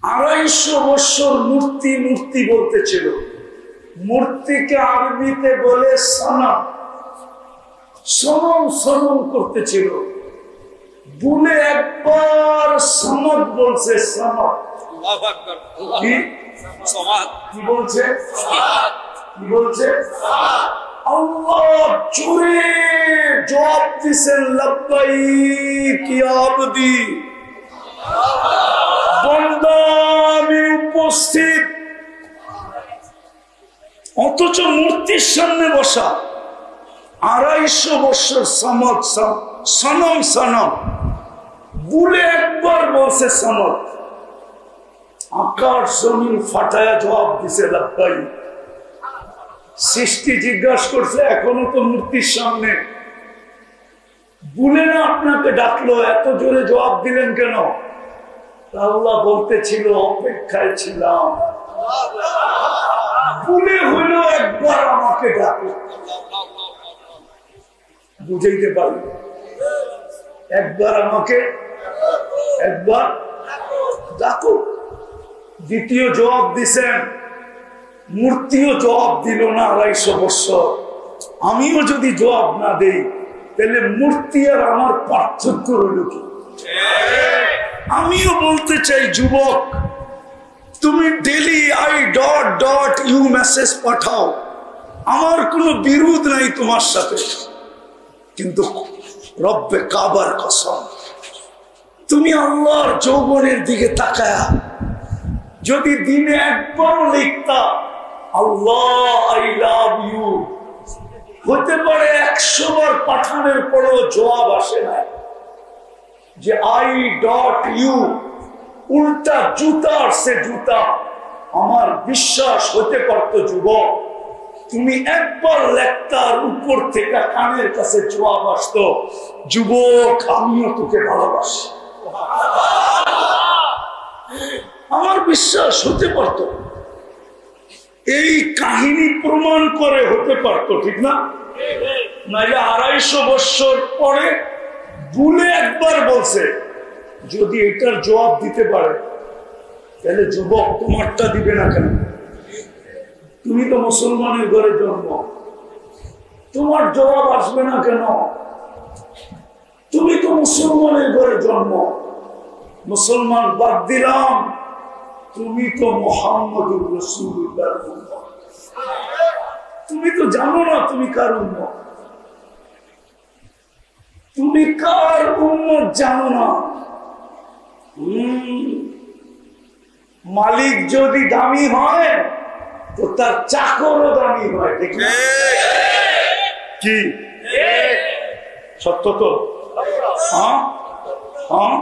250 বছর মূর্তি মূর্তি বলতেছিল। মূর্তিকে আরবিতে বলে সনম, সনম সনম করতেছিল। ভুলে একবার সনদ বলছে, সনদ। কি বলছে? কি বলছে? আল্লাহ জোরে জবাব দিছেন, লব্বাইক ইয়া আবদি, বান্দা আমি উপস্থিত। অথচ মূর্তির সামনে বসা 250 বছর সমদ সনম সনম, ভুলে একবার বলছে সনদ। আকাশ জমিন ফাটায়া জবাব দিছে লব্বাইক। সৃষ্টি জিজ্ঞাসা করছে, এখনো তো মূর্তির সামনে, ভুলে না আপনাকে ডাকলো, এত জোরে জবাব দিলেন কেন? আল্লাহ বলতেছিল অপেক্ষায় ছিলাম, ভুলে হইলো একবার আমাকে ডাকো। বুঝাইতে পারি? একবার আমাকে, একবার ডাকো। দ্বিতীয় জবাব দিছেন, মূর্তিও জবাব দিল না 250 বছর। আমিও যদি জবাব না দেই তাহলে মূর্তি আর আমার পার্থক্য রইল কি? আমিও বলতে চাই, যুবক তুমি ডেলি I.U মেসেজ পাঠাও, আমার কোনো বিরোধ নাই তোমার সাথে, কিন্তু রব্বে কাবার কসম, তুমি আল্লাহর যৌবনের দিকে তাকায়া যদি দিনে একবারও লিখতা আল্লাহ আই লাভ ইউ, হতে পারে 100 বার পাঠানোর পরেও জবাব আসে না, যে I.U উল্টা জুতার সে জুতা, আমার বিশ্বাস হতে পারত যুবক তুমি একবার লেখতার উপর থেকে কানের কাছে জবাব আসতো, যুবক আমিও তোকে ভালোবাসি। আমার বিশ্বাস হতে পারত, এই কাহিনী প্রমাণ করে হতে পারত, ঠিক না? নাইলে 250 বছর পরে ভুলে একবার বলছে। যদি এটার জবাব দিতে পারে তাহলে যুবক তোমারটা দিবে না কেন? তুমি তো মুসলমানের ঘরে জন্ম, তোমার জবাব আসবে না কেন? তুমি তো মুসলমানের ঘরে জন্ম, মুসলমান বাদ দিলাম, তুমি তো মুহাম্মদুর রাসূলুল্লাহ, তুমি তো জানো না তুমি কার উম্মত, তুমি কার উম্মত জানো না। মালিক যদি দামি হয় তো তার চাকরও দামি হয়, ঠিক না? কি সত্য তো? হ্যাঁ হ্যাঁ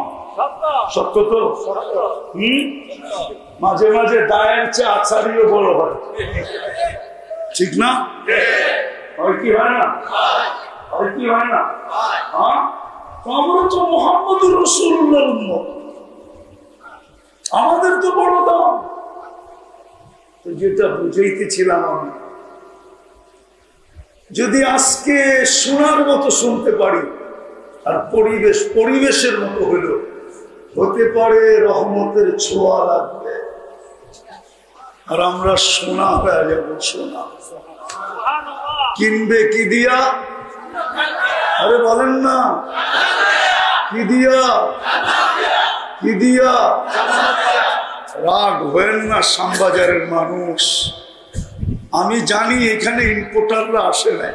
সত্য তো। মাঝে মাঝে দায়ের চেয়ে আচারিও বড় হয়, ঠিক না? হয় কি হয় না? হয় কি হয় না? হ্যাঁ, আমরা তো মুহাম্মদুর রাসূলুল্লাহর উম্মত, আমাদের তো বড় দাম। তো যেটা বুঝাইতেছিলাম আমি, যদি আজকে শোনার মতো শুনতে পারি আর পরিবেশের মতো হইল, হতে পারে রহমতের ছোঁয়া লাগবে আর আমরা সোনা হয়ে যাব। সোনা কিনবে কি দিয়া? আরে বলেন না, কি দিয়া? কি দিয়া? রাগ হয়েন না শ্যামবাজারের মানুষ, আমি জানি এখানে ইম্পোর্টাররা আসে না,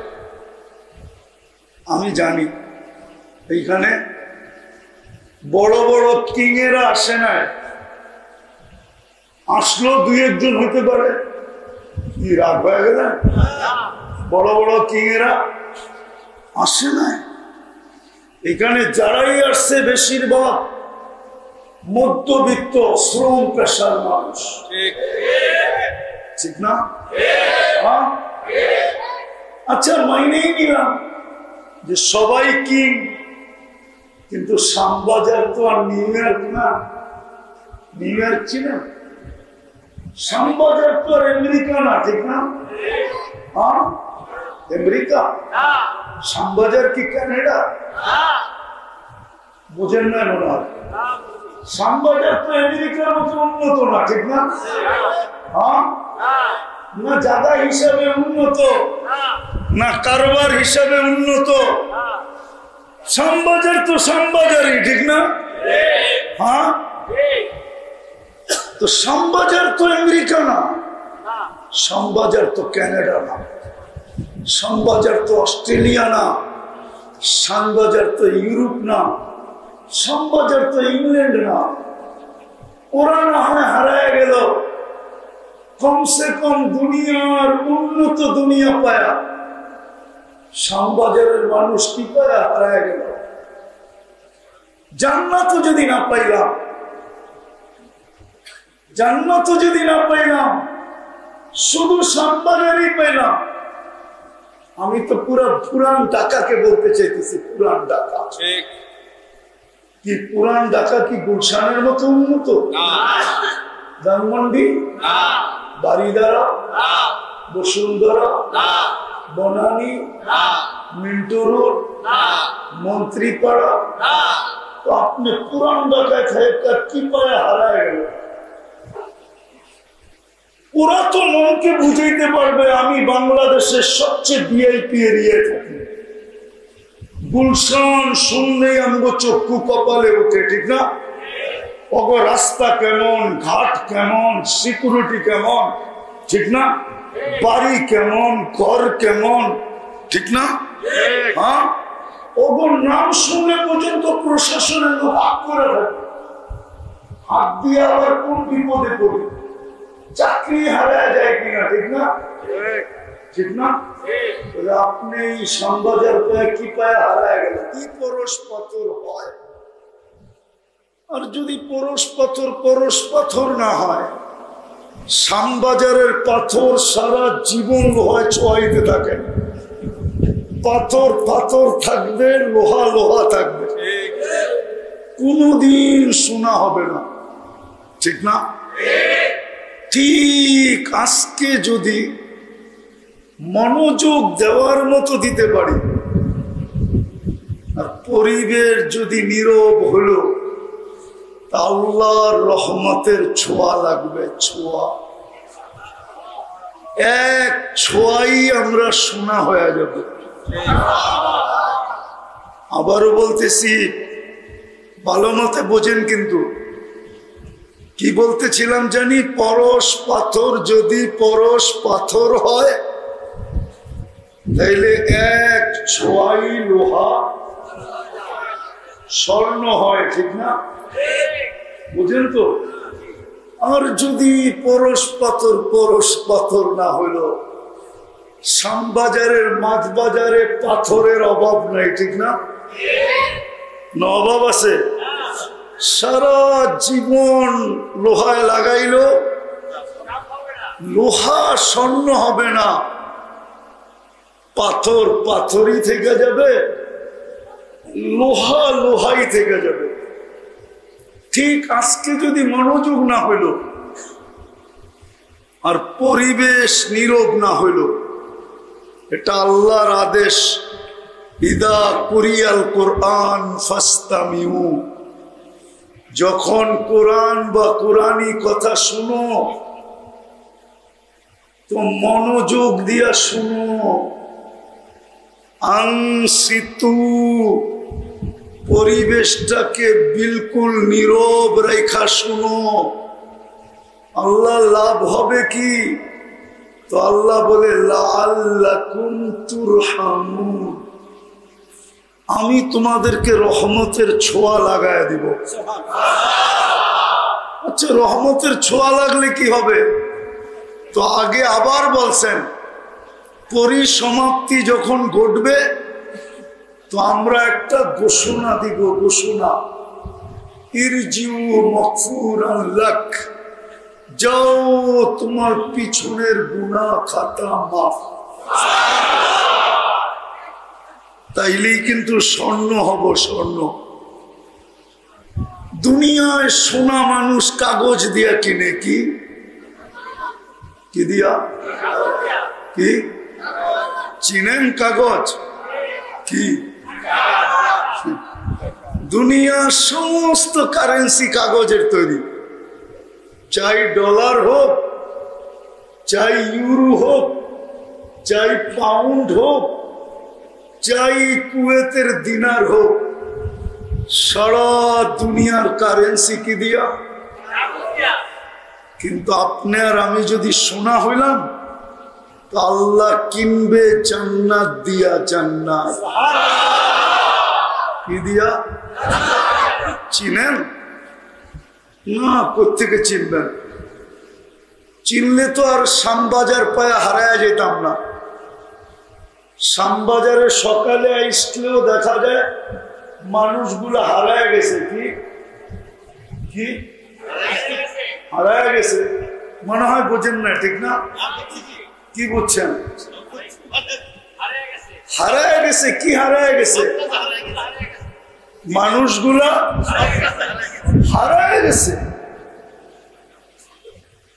আমি জানি এইখানে বড় বড় কিংয়েরা আসে না, আসলো 2-1 হতে পারে, কি রাগ হয়ে গেল? বড় বড় কিংয়েরা আসে না, এখানে যারাই আসছে বেশিরভাগ মধ্যবিত্ত শ্রম পেশার মানুষ, ঠিক না? আচ্ছা মাইনেই নিলাম যে সবাই কিং, কিন্তু শ্যামবাজার তো আর নিউ ইয়র্ক না। নিউ ইয়র্ক চিনা? শ্যামবাজার তো আর আমেরিকা না, ঠিক না? হ্যাঁ, আমেরিকা। শ্যামবাজার কি কানাডা? বুঝেন না মনে হয়? শ্যামবাজার তো আমেরিকার মতো উন্নত না, ঠিক না? হ্যাঁ, না জায়গা হিসাবে উন্নত, না কারবার হিসাবে উন্নত। শ্যামবাজার তো শ্যামবাজারই, ঠিক না? হ্যাঁ, তো শ্যামবাজার তো আমেরিকা না, শ্যামবাজার তো কানাডা না, শ্যামবাজার তো অস্ট্রেলিয়া না, শ্যামবাজার তো ইউরোপ না, শ্যামবাজার তো ইংল্যান্ড না। ওরা না হয় হারায় গেল, কমসে কম দুনিয়ার উন্নত দুনিয়া পায়া, শ্যামবাজারের মানুষ কি পায়া হারায় গেল। জান্নাত যদি না পাইলাম, জান্নাত যদি না পাইলাম, শুধু শ্যামবাজারই পাইলাম। আমি তো পুরান ঢাকাকে বলতে চাইতেছি, পুরান ঢাকা। কি পুরান ঢাকা কি গুলশানের মতো উন্নত? ধানমন্ডি, বারিধারা, বসুন্ধরা, বনানী, মিন্টু রোড, মন্ত্রীপাড়া। তো আপনি পুরান ঢাকায় থাকে কি পায়ে হারায় গেল? ওরা তো মনকে বুঝাইতে পারবে আমি বাংলাদেশের সবচেয়ে ভিআইপি এরিয়ায় থাকি। গুলশান শুনলেই আমগো চক্ষু কপালে ওঠে, ঠিক না? ওগো রাস্তা কেমন, ঘাট কেমন, সিকিউরিটি কেমন, ঠিক না? বাড়ি কেমন, ঘর কেমন, ঠিক না? হ্যাঁ, ওগো নাম শুনলে পর্যন্ত প্রশাসনের লোক হাত করে থাকে, হাত দিয়ে আবার কোন বিপদে পড়ে, চাকরি হারায় যায় কিনা, ঠিক না? ঠিক না? আপনি শ্যামবাজার পায় কি পায় হারায় গেল? কি পরশ পাথর হয়? আর যদি পরশ পাথর না হয়, শ্যামবাজারের পাথর সারা জীবন লোহায় ছোঁয়াইতে থাকে। পাথর থাকবে, লোহা থাকবে, কোনদিন সোনা হবে না, ঠিক না? ঠিক আজকে যদি মনোযোগ দেওয়ার মতো দিতে পারি, আর পরিবেশ যদি নীরব হলো, আল্লাহর রহমতের ছোঁয়া লাগবে। ছোঁয়া, এক ছোঁয়াই আমরা সোনা হয়ে যাব। আবারও বলতেছি, ভালো মতে বোঝেন কিন্তু। কি বলতেছিলাম জানি? পরশ পাথর যদি পরশ পাথর হয়, তাইলে এক ছোঁয়াই লোহা স্বর্ণ হয়, ঠিক না? বুঝেন তো? আর যদি পরশ পাথর না হইল, শ্যামবাজারের মাছ বাজারে পাথরের অভাব নাই, ঠিক না? না অভাব আছে? সারা জীবন লোহায় লাগাইল, লোহা স্বর্ণ হবে না, পাথরই থেকে যাবে, লোহাই থেকে যাবে। ঠিক আজকে যদি মনোযোগ না হইল আর পরিবেশ নীরব না হইল, এটা আল্লাহর আদেশ, ইদা কুরিয়াল কোরআন ফাস্তামিউ, যখন কোরআন বা কোরআনী কথা শুনো তো মনোযোগ দিয়া শুনো। আনসিতু, পরিবেশটাকে বিলকুল নীরব রেখা শুনো। আল্লাহ লাভ হবে কি? তো আল্লাহ বলে লাআল্লাকুম তুরহামুন, আমি তোমাদেরকে রহমতের ছোঁয়া লাগায় দিব। আচ্ছা, রহমতের ছোঁয়া লাগলে কি হবে? তো আগে আবার বলছেন, পরিসমাপ্তি যখন ঘটবে তো আমরা একটা ঘোষণা দিব। ঘোষণা, ইরজিউ মাগফুরান লাক, যাও তোমার পিছনের গুনাহ খাতা মাফ। তাইলেই কিন্তু স্বর্ণ হব, স্বর্ণ। দুনিয়ায় সোনা মানুষ কাগজ দিয়া কিনে, কি দিয়া? কি চিনেন? কাগজ কি? দুনিয়ার সমস্ত কারেন্সি কাগজের তৈরি, চাই ডলার হোক, চাই ইউরো হোক, চাই পাউন্ড হোক, চাই কুয়েতের দিনার হোক, সারা দুনিয়ার কারেন্সি কি দিয়া। কিন্তু আপনি আর আমি যদি সোনা হইলাম তো আল্লাহ কিনবে জান্নাত দিয়া। জান্নাত কি দিয়া? চিনেন না? কোত্থেকে চিনবেন? চিনলে তো আর শ্যামবাজার পায়ে হারায়া যেতাম না। শ্যামবাজারে সকালে আসলেও দেখা যায় মানুষগুলো হারায়া গেছে। কি কি হারায়া গেছে? মনে হয় বোঝেন না, ঠিক না? কি বুঝছেন? হারায়া গেছে। কি হারায়া গেছে? মানুষগুলা হারায়া গেছে।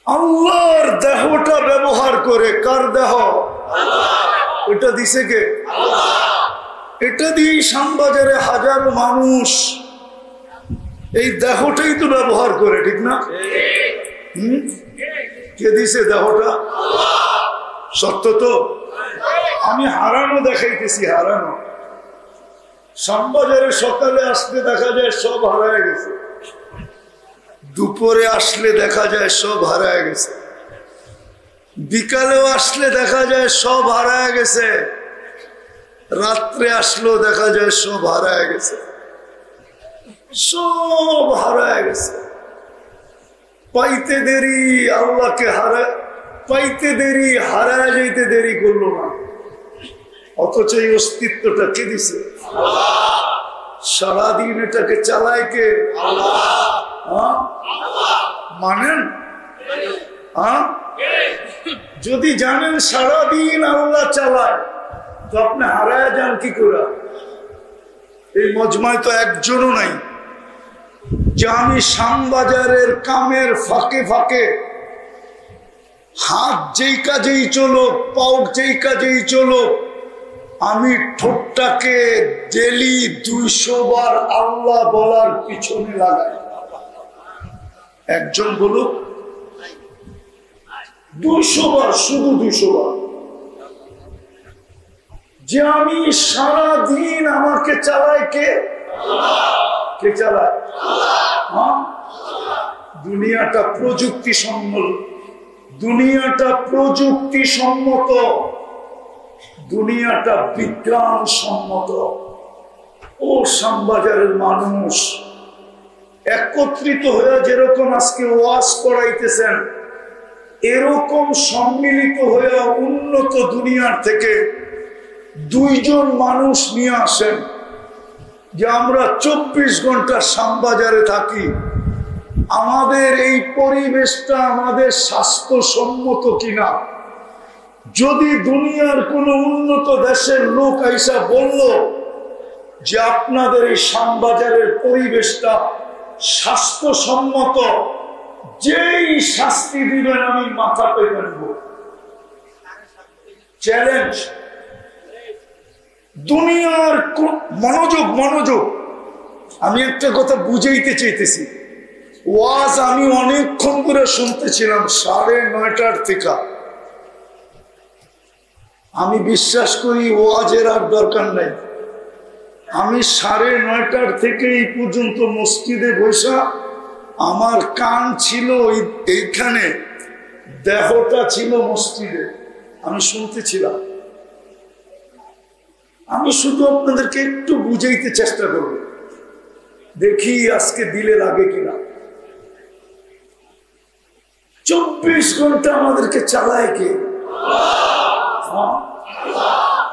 আল্লাহর দেহটা ব্যবহার করে, কার দেহ? এটা দিছে কে? এটা দিয়ে শ্যামবাজারে হাজারো মানুষ এই দেহটাই তো ব্যবহার করে, ঠিক না? কে দিছে দেহটা? সত্য তো? আমি হারানো দেখাইতেছি, হারানো। শ্যামবাজারে সকালে আসলে দেখা যায় সব হারায় গেছে, দুপুরে আসলে দেখা যায় সব হারায় গেছে, বিকালেও আসলে দেখা যায় সব হারায় গেছে, রাত্রে আসলেও দেখা যায় সব হারায় গেছে, সব হারায় গেছে। পাইতে দেরি আল্লাহকে পাইতে দেরি, হারায় যাইতে দেরি করলো না। অথচ এই অস্তিত্বটা কে দিছে? সারাদিন এটাকে চালায় কে? মানেন? যদি জানেন সারাদিন আল্লাহ চালায় তো আপনি হারায় যান কি করে? এই মজমায় তো একজনও নাই যে আমি শ্যামবাজারের কামের ফাঁকে ফাঁকে হাত যেই কাজেই চলো, পাও যেই কাজেই চলো, আমি ঠোঁটটাকে ডেলি 200 বার আল্লাহ বলার পিছনে লাগাই। একজন বলুক 200 বার, শুধু 200 বার। যে আমি সারাদিন আমাকে চালায় কে? কে চালায়? দুনিয়াটা প্রযুক্তি সম্মত, দুনিয়াটা প্রযুক্তি সম্মত, দুনিয়াটা বিজ্ঞান সম্মত। ও শ্যামবাজারের মানুষ একত্রিত হয়ে যেরকম আজকে ওয়াজ করাইতেছেন, এরকম সম্মিলিত হয়ে উন্নত দুনিয়ার থেকে 2 জন মানুষ নিয়ে আসেন যে আমরা 24 ঘন্টা শ্যামবাজারে থাকি, আমাদের এই পরিবেশটা আমাদের স্বাস্থ্যসম্মত কিনা। যদি দুনিয়ার কোন উন্নত দেশের লোক আইসা বলল যে আপনাদের এই শ্যামবাজারের পরিবেশটা স্বাস্থ্যসম্মত, যেই শাস্তি দিবেন আমি মাথা পেতে নেব। চ্যালেঞ্জ। দুনিয়ার মনোযোগ, মনোযোগ। আমি একটা কথা বুঝাইতে চাইতেছি। ওয়াজ আমি অনেকক্ষণ করে শুনতেছিলাম 9:30 থেকে। আমি বিশ্বাস করি ওয়াজের আর দরকার নাই। আমি 9:30 থেকে এই পর্যন্ত মসজিদে বসা, আমার কান ছিল এইখানে, দেহটা ছিল মসজিদে, আমি শুনতেছিলাম। আমি শুধু আপনাদেরকে একটু বুঝাইতে চেষ্টা করব, দেখি আজকে দিলে লাগে কিনা। 24 ঘন্টা আমাদেরকে চালায় কে?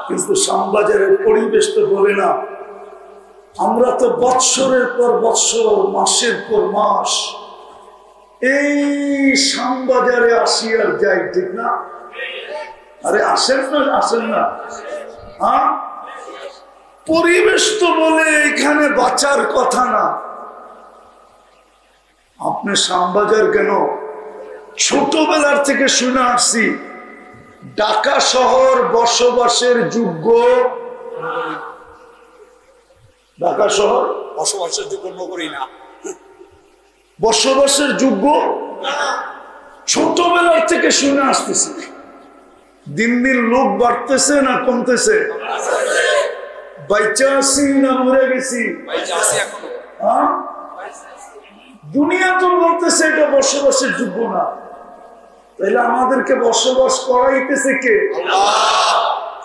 কিন্তু শ্যামবাজারের পরিবেশ তো বলে না। আমরা তো বৎসরের পর বৎসর, মাসের পর মাস এই শ্যামবাজারে আসি আর যাই, ঠিক না? আরে আসেন না? আসেন না? পরিবেশ তো বলে এখানে বাঁচার কথা না। আপনি শ্যামবাজার কেন? ছোটবেলার থেকে শুনে আসছি ঢাকা শহর বসবাসের যোগ্য। ঢাকা শহর বসবাসের যোগ্য করি না, বসবাসের যোগ্য ছোটবেলার থেকে শুনে আসতেছি। দিন দিন লোক বাড়তেছে না কমতেছে? বাইচা আছি না মরে গেছি? দুনিয়া তো বলতেছে এটা বসবাসের যোগ্য না, তাহলে আমাদেরকে বসবাস করাইতেছে কে?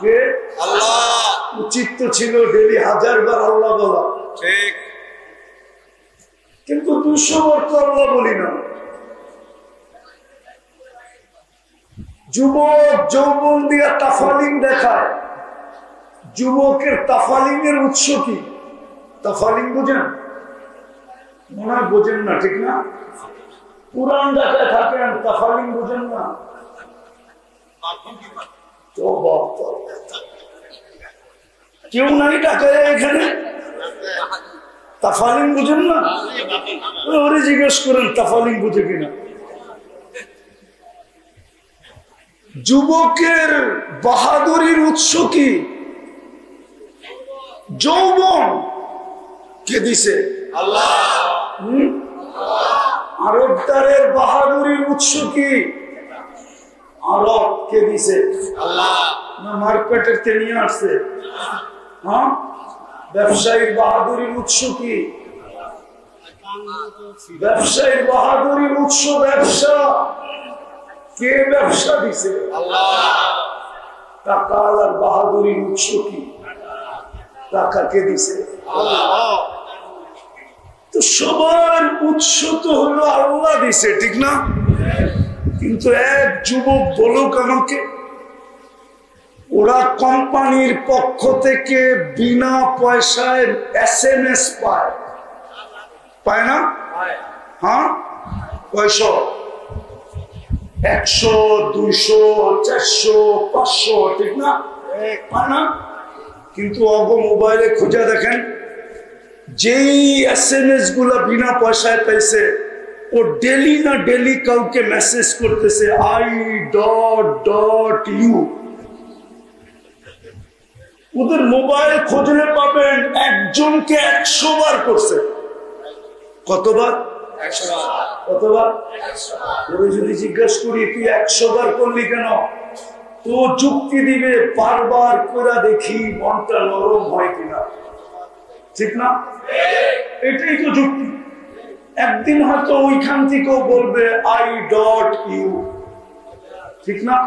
কে? আল্লাহ। উচিত তো ছিল ডেলি 1000 বার আল্লাহ বলা, ঠিক, কিন্তু 200 বার তো আল্লাহ বলি না। যুবক যৌবন দিয়া তাফালিং দেখায়, যুবকের তাফালিং এর উৎস কি? তাফালিং বুঝেন? মনে হয় বোঝেন না, ঠিক না? পুরান ঢাকায় থাকেন, তাফালিং বুঝেন না? কেউ নাই ঢাকায় এখানে, তাফালিং বুঝেন না? ওরে জিজ্ঞেস করেন তাফালিং বুঝে কিনা। যুবকের বাহাদুরির উৎস কি? যৌবন। কে দিছে? আল্লাহ। আরবদারের বাহাদুরির উৎস কি? আরব। কে দিছে? আল্লাহ। না মার্কেটের কে নিয়ে আসছে? হ্যাঁ। ব্যবসায়ীর বাহাদুরির উৎস কি? ব্যবসায়ীর বাহাদুরির উৎস ব্যবসা। কে ব্যবসা দিছে? আল্লাহ। টাকার বাহাদুরির উৎস কি? টাকা কে দিছে? আল্লাহ। তো সবার উৎস তো হলো আল্লাহ দিছে, ঠিক না? কিন্তু এক যুবক বলুক আমাকে, ওরা কোম্পানির পক্ষ থেকে বিনা পয়সায় SMS পায়, পায় না? হ্যাঁ, পয়সা 100, 200, 400, 500, ঠিক না? পায় না? কিন্তু অগ মোবাইলে খুঁজে দেখেন, যেই SMS গুলা বিনা পয়সায় পাইছে, ও ডেলি না ডেলি কাউকে মেসেজ করতেছে I.U। ওদের মোবাইল খুঁজলে পাবেন একজনকে 100 বার করছে। কতবার? 100 বার। কতবার? 100 বার। যদি জিজ্ঞাসা করি তুই 100 বার করলি কেন, তো যুক্তি দিবে বারবার করে দেখি মনটা নরম হয় কিনা, ঠিক না? এটাই তো যুক্তি। একদিন হয়তো ওইখান থেকেও বলবে I.U, ঠিক না?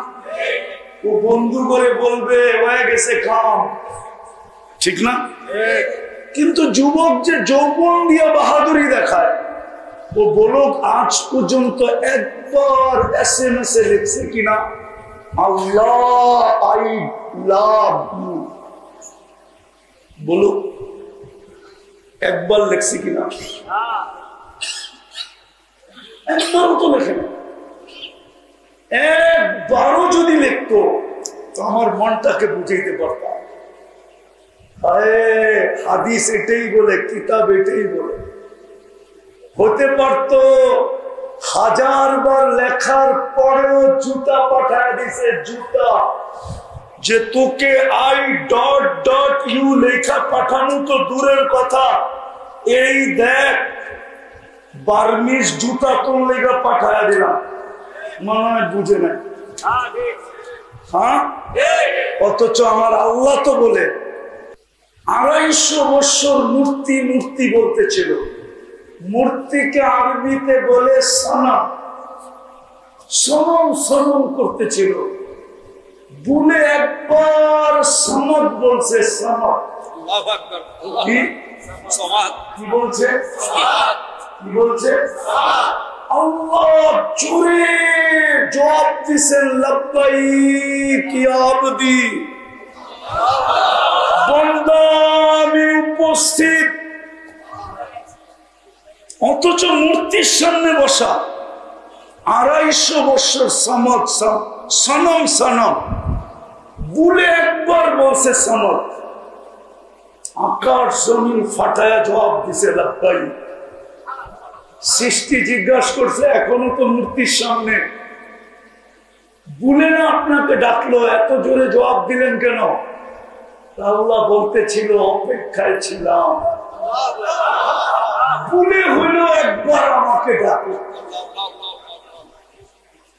ও বন্ধু করে বলবে হয়ে গেছে কাম, ঠিক না? কিন্তু যুবক যে যৌবন দিয়ে বাহাদুরি দেখায়, ও বলুক আজ পর্যন্ত একবার SMS এ লিখছে কিনা আল্লাহ I love you? বলুক একবার লিখছে কিনা? একবারও তো লেখে না। একবারও যদি লিখতো তো আমার মনটাকে বুঝাইতে পারতাম। হাদিস এটাই বলে, কিতাব এটাই বলে। হতে পারত 1000 বার লেখার পরেও জুতা পাঠায় দিছে, জুতা, যে তোকে I.U লেখা পাঠানো তো দূরের কথা, এই দেখ বার্মিজ জুতা তোর লেখা পাঠায় দিলাম। মনে হয় বুঝে নাই। হ্যাঁ, অথচ আমার আল্লাহ তো বলে 250 বছর মূর্তি মূর্তি বলতেছিল। মূর্তিকে আরবিতে বলে সনম, সনম সনম করতেছিল। বলে একবার সমদ বলছে, সমদ। কি বলছে? কি বলছে? আল্লাহ জোরে জবাব দিছেন, লাব্বাইক ইয়া আবদি, বান্দা আমি উপস্থিত। অথচ মূর্তির সামনে বসা 250 বছর সমদ, সনম সনম বলে একবার বলছে সমদ। আকাশ জমিন ফাটায়া জবাব দিছে লাব্বাইক। সৃষ্টি জিজ্ঞাসা করছে এখনো তো মূর্তির সামনে, বলে না আপনাকে ডাকলো, এত জোরে জবাব দিলেন কেন? আল্লাহ বলতেছিল অপেক্ষায় ছিলাম, ভুলে হইলেও একবার আমাকে ডাকো।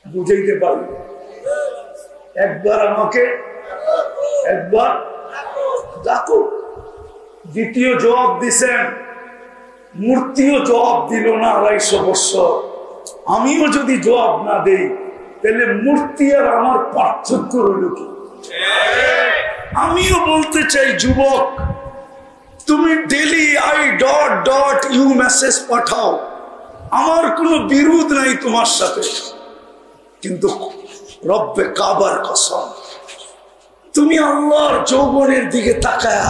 বুঝাইতে পারি? একবার আমাকে একবার ডাকো। দ্বিতীয় জবাব দিছেন, মূর্তিও জবাব দিল না 250 বছর। আমিও যদি জবাব না দেই তাহলে মূর্তি আর আমার পার্থক্য রইল কি? আমিও বলতে চাই, যুবক, তুমি ডেলি .iu মেসেজ পাঠাও, আমার কোনো বিরোধ নাই তোমার সাথে, কিন্তু রব্বে কাবার কসম, তুমি আল্লাহর যৌবনের দিকে তাকায়া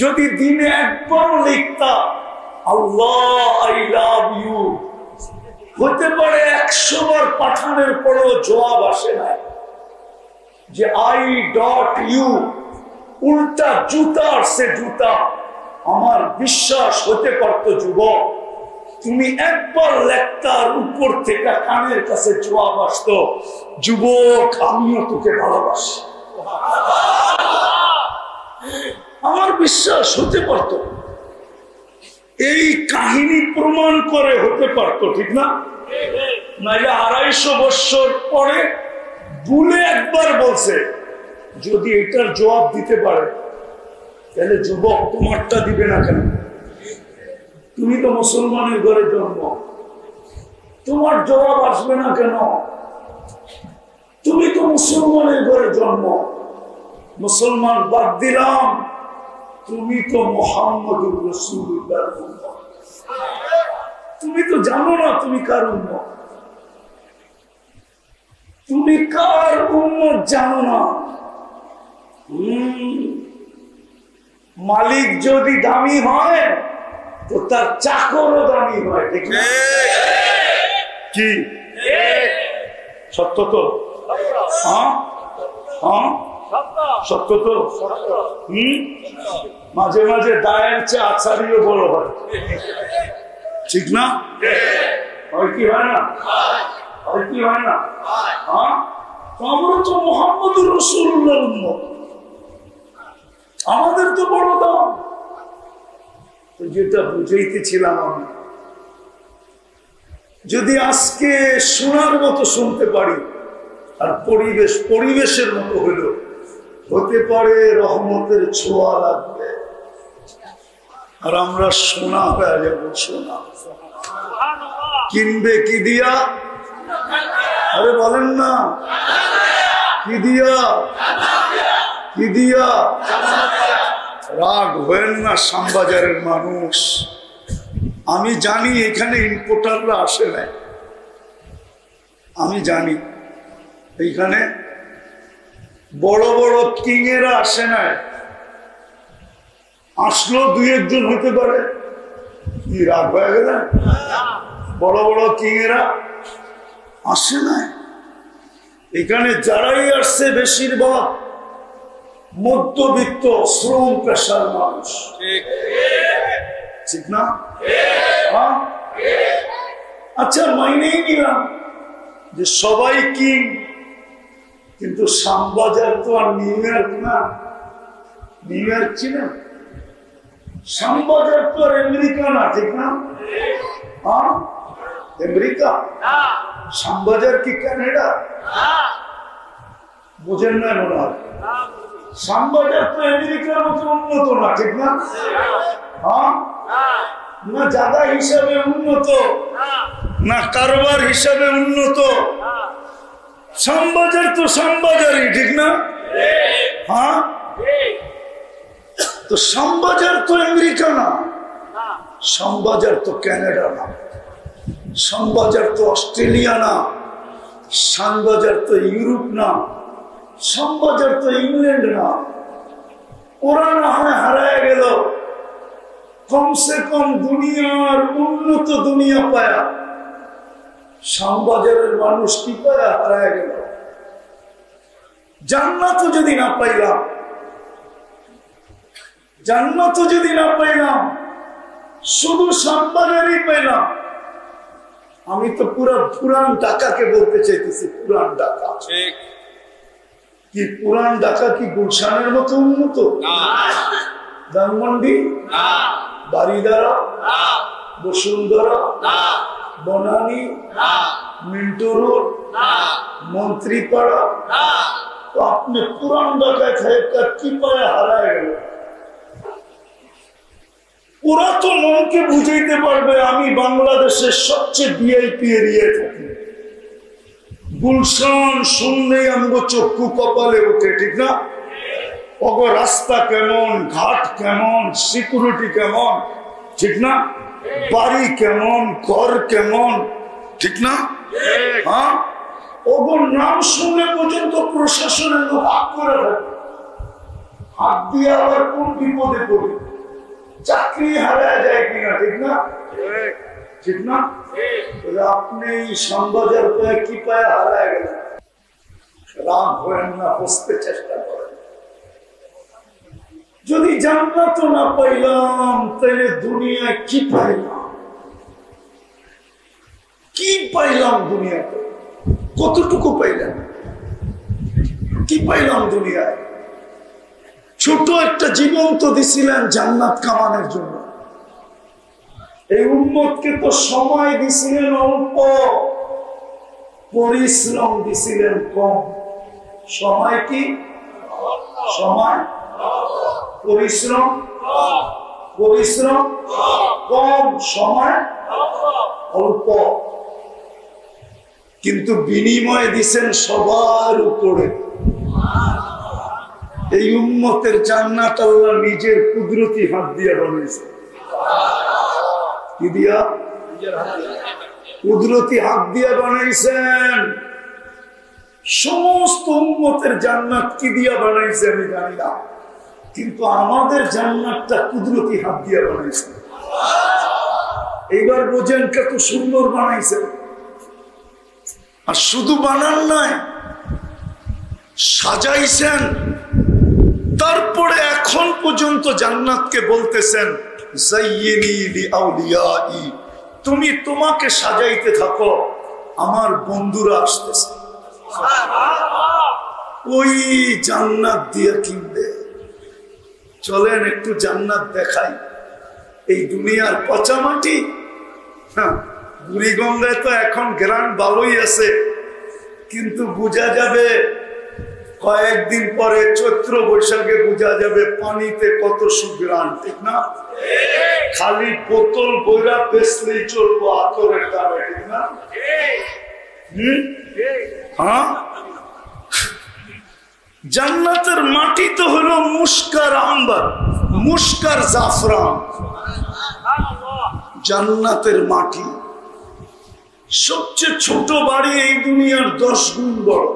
যদি দিনে একবারও লিখতা আল্লাহ আই লাভ ইউ, হতে পারে 100 বার পাঠানোর পরেও জবাব আসে না যে .iu উল্টা জুতার সে জুতা, আমার বিশ্বাস হতে পারতো যুবক তুমি একবার লেখতার উপর থেকে কানের কাছে জবাব আসতো, যুবক আমিও তোকে ভালোবাসি। আমার বিশ্বাস হতে পারত, এই কাহিনী প্রমাণ করে হতে পারত, ঠিক না? নাইলে 250 বছর পরে ভুলে একবার বলছে, যদি এটার জবাব দিতে পারে তাহলে যুবক তোমারটা দিবে না কেন? তুমি তো মুসলমানের ঘরে জন্ম, তোমার জবাব আসবে না কেন? তুমি তো মুসলমানের ঘরে জন্ম, মুসলমান বাদ দিলাম, তুমি তো মুহাম্মদুর রাসূলুল্লাহর উম্মত। তুমি তো জানো না তুমি কার উম্মত, তুমি কার উম্মত জানো না। মালিক যদি দামি হয় তো তার চাকরও দামি হয়, ঠিক না? কি সত্য তো? হ্যাঁ হ্যাঁ সত্য তো। মাঝে মাঝে দায়ের চেয়ে আচারিও বড় হয়, ঠিক না? হয় কি হয় না? হয় কি হয় না? হ্যাঁ, আমরা তো মুহাম্মদুর রাসূলুল্লাহর উম্মত, আমাদের তো বড় দাম। তো যেটা বুঝাইতেছিলাম আমি, যদি আজকে শোনার মতো শুনতে পারি আর পরিবেশের মতো হইল, হতে পারে রহমতের ছোঁয়া লাগবে আর আমরা সোনা হয়ে যাব। সোনা কিনবে কি দিয়া? আরে বলেন না, কি দিয়া? কি দিয়া? রাগ হবেন না শ্যামবাজারের মানুষ, আমি জানি এখানে ইম্পোর্টাররা আসে না, আমি জানি এইখানে বড় বড় কিংয়েরা আসে না, আসলো 2-1 জন হতে পারে, কি রাগ হয়ে গেল? বড় বড় কিংয়েরা আসে না। এখানে যারাই আসছে বেশিরভাগ মধ্যবিত্ত শ্রম পেশার মানুষ, ঠিক না? আচ্ছা, মাইনেই নিলাম যে সবাই কিং, কিন্তু শ্যামবাজার তো আর নিউ ইয়র্ক না। নিউ ইয়র্ক চিনেন? শ্যামবাজার তো আর আমেরিকা না, ঠিক না? হ্যাঁ, আমেরিকা। শ্যামবাজার কি কানাডা? বুঝেন না মনে হয়? শ্যামবাজার তো আমেরিকার মতো উন্নত না, ঠিক না? হ্যাঁ, না জায়গা হিসাবে উন্নত, না কারবার হিসাবে উন্নত। শ্যামবাজার তো শ্যামবাজারই, ঠিক না? হ্যাঁ, তো শ্যামবাজার তো আমেরিকা না, শ্যামবাজার তো কানাডা না, শ্যামবাজার তো অস্ট্রেলিয়া না, শ্যামবাজার তো ইউরোপ না, শ্যামবাজার তো ইংল্যান্ড না। ওরা না হয় হারায় গেল, কমসে কম দুনিয়ার উন্নত দুনিয়া পায়া, শ্যামবাজারের মানুষ কি পায়া হারায় গেল। জান্নাত যদি না পাইলাম, জান্নাত যদি না পাইলাম, শুধু শ্যামবাজারই পাইলাম। আমি তো পুরান ঢাকাকে বলতে চাইতেছি, পুরান ঢাকা। কি পুরান ঢাকা কি গুলশানের মতো উন্নত? ধানমন্ডি, বাড়িদারা, বসুন্ধরা, বনানী, মিন্টু রোড, মন্ত্রীপাড়া। তো আপনি পুরান ঢাকায় সাহেবটা কি পায়ে হারায় গেল? ওরা তো মনকে বুঝাইতে পারবে আমি বাংলাদেশের সবচেয়ে ভিআইপি এরিয়ায় থাকি। গুলশান শুনলেই আমগো চক্ষু কপালে ওঠে, ঠিক না? অগ রাস্তা কেমন, ঘাট কেমন, সিকিউরিটি কেমন, ঠিক না? বাড়ি কেমন, ঘর কেমন, ঠিক না? হ্যাঁ, ওগর নাম শুনলে পর্যন্ত প্রশাসনের লোক হাত করে থাকে। হাত দিয়ে আবার কোন বিপদে পড়ে, চাকরি হারায় যায় কিনা, ঠিক না? ঠিক না? আপনি শ্যামবাজার পায়ে কি পায়ে হারায় গেলেন? রাম হয়েন না, বসতে চেষ্টা করেন। যদি জান্নাত না পাইলাম তাহলে দুনিয়ায় কি পাইলাম? কি পাইলাম দুনিয়াতে? কতটুকু পাইলাম? কি পাইলাম দুনিয়ায়? ছোট একটা জীবন তো দিছিলেন জান্নাত কামানোর জন্য। এই উম্মতকে তো সময় দিছিলেন অল্প, পরিশ্রম দিছিলেন কম। সময় কি? সময়, পরিশ্রম, পরিশ্রম কম, সময় অল্প, কিন্তু বিনিময় দিছেন সবার উপরে। এই উম্মতের জান্নাত আল্লাহ নিজের কুদরতি হাত দিয়ে বানিয়েছে। কি দিয়া? কুদরতি হাত দিয়ে বানাইছেন। সমস্ত উম্মতের জান্নাত কি দিয়া বানাইছে আমি জানি না, কিন্তু আমাদের জান্নাতটা কুদরতি হাত দিয়ে বানাইছে। এইবার বোঝেন কত সুন্দর বানাইছে। আর শুধু বানান নাই, সাজাইছেন। তারপরে এখন পর্যন্ত জান্নাতকে বলতেছেন যায়্যিনি লিআউলিয়াই, তুমি তোমাকে সাজাইতে থাকো, আমার বন্ধুরা আসতেছে। ওই জান্নাত দিয়ে কিনবে। চলেন একটু জান্নাত দেখাই। এই দুনিয়ার পচা মাটি। হ্যাঁ, বুড়িগঙ্গায় তো এখন গ্রাম ভালোই আছে, কিন্তু বোঝা যাবে কয়েকদিন পরে, চৈত্র বৈশাখে বোঝা যাবে পানিতে কত সুগ্রাণ, ঠিক না? খালি বোতল বইরা বেচলেই চলবো আতরের দামে, ঠিক না? হ্যাঁ, জান্নাতের মাটি তো হলো মুস্কার আম্বার, মুস্কার জাফরান। জান্নাতের মাটি। সবচেয়ে ছোট বাড়ি এই দুনিয়ার 10 গুণ বড়।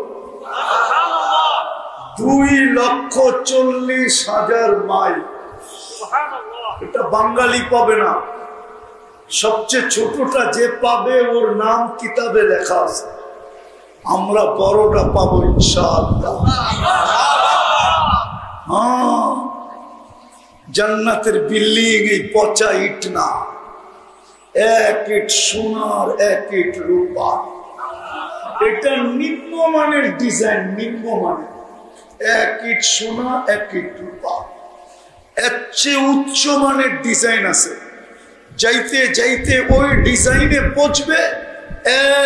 2,40,000 মাইল। এটা বাঙালি পাবে না। সবচেয়ে ছোটটা যে পাবে ওর নাম কিতাবে লেখা আছে। আমরা বড়টা পাবো ইনশাআল্লাহ। হ্যাঁ, জান্নাতের বিল্ডিং এই পচা ইট না, এক ইট সোনার, এক ইট রূপা। এটা নিম্নমানের ডিজাইন, নিম্নমানের। এক ইট সোনা, এক ইট রূপা। এর চেয়ে উচ্চ মানের ডিজাইন আছে। যাইতে যাইতে ওই ডিজাইনে পৌঁছবে।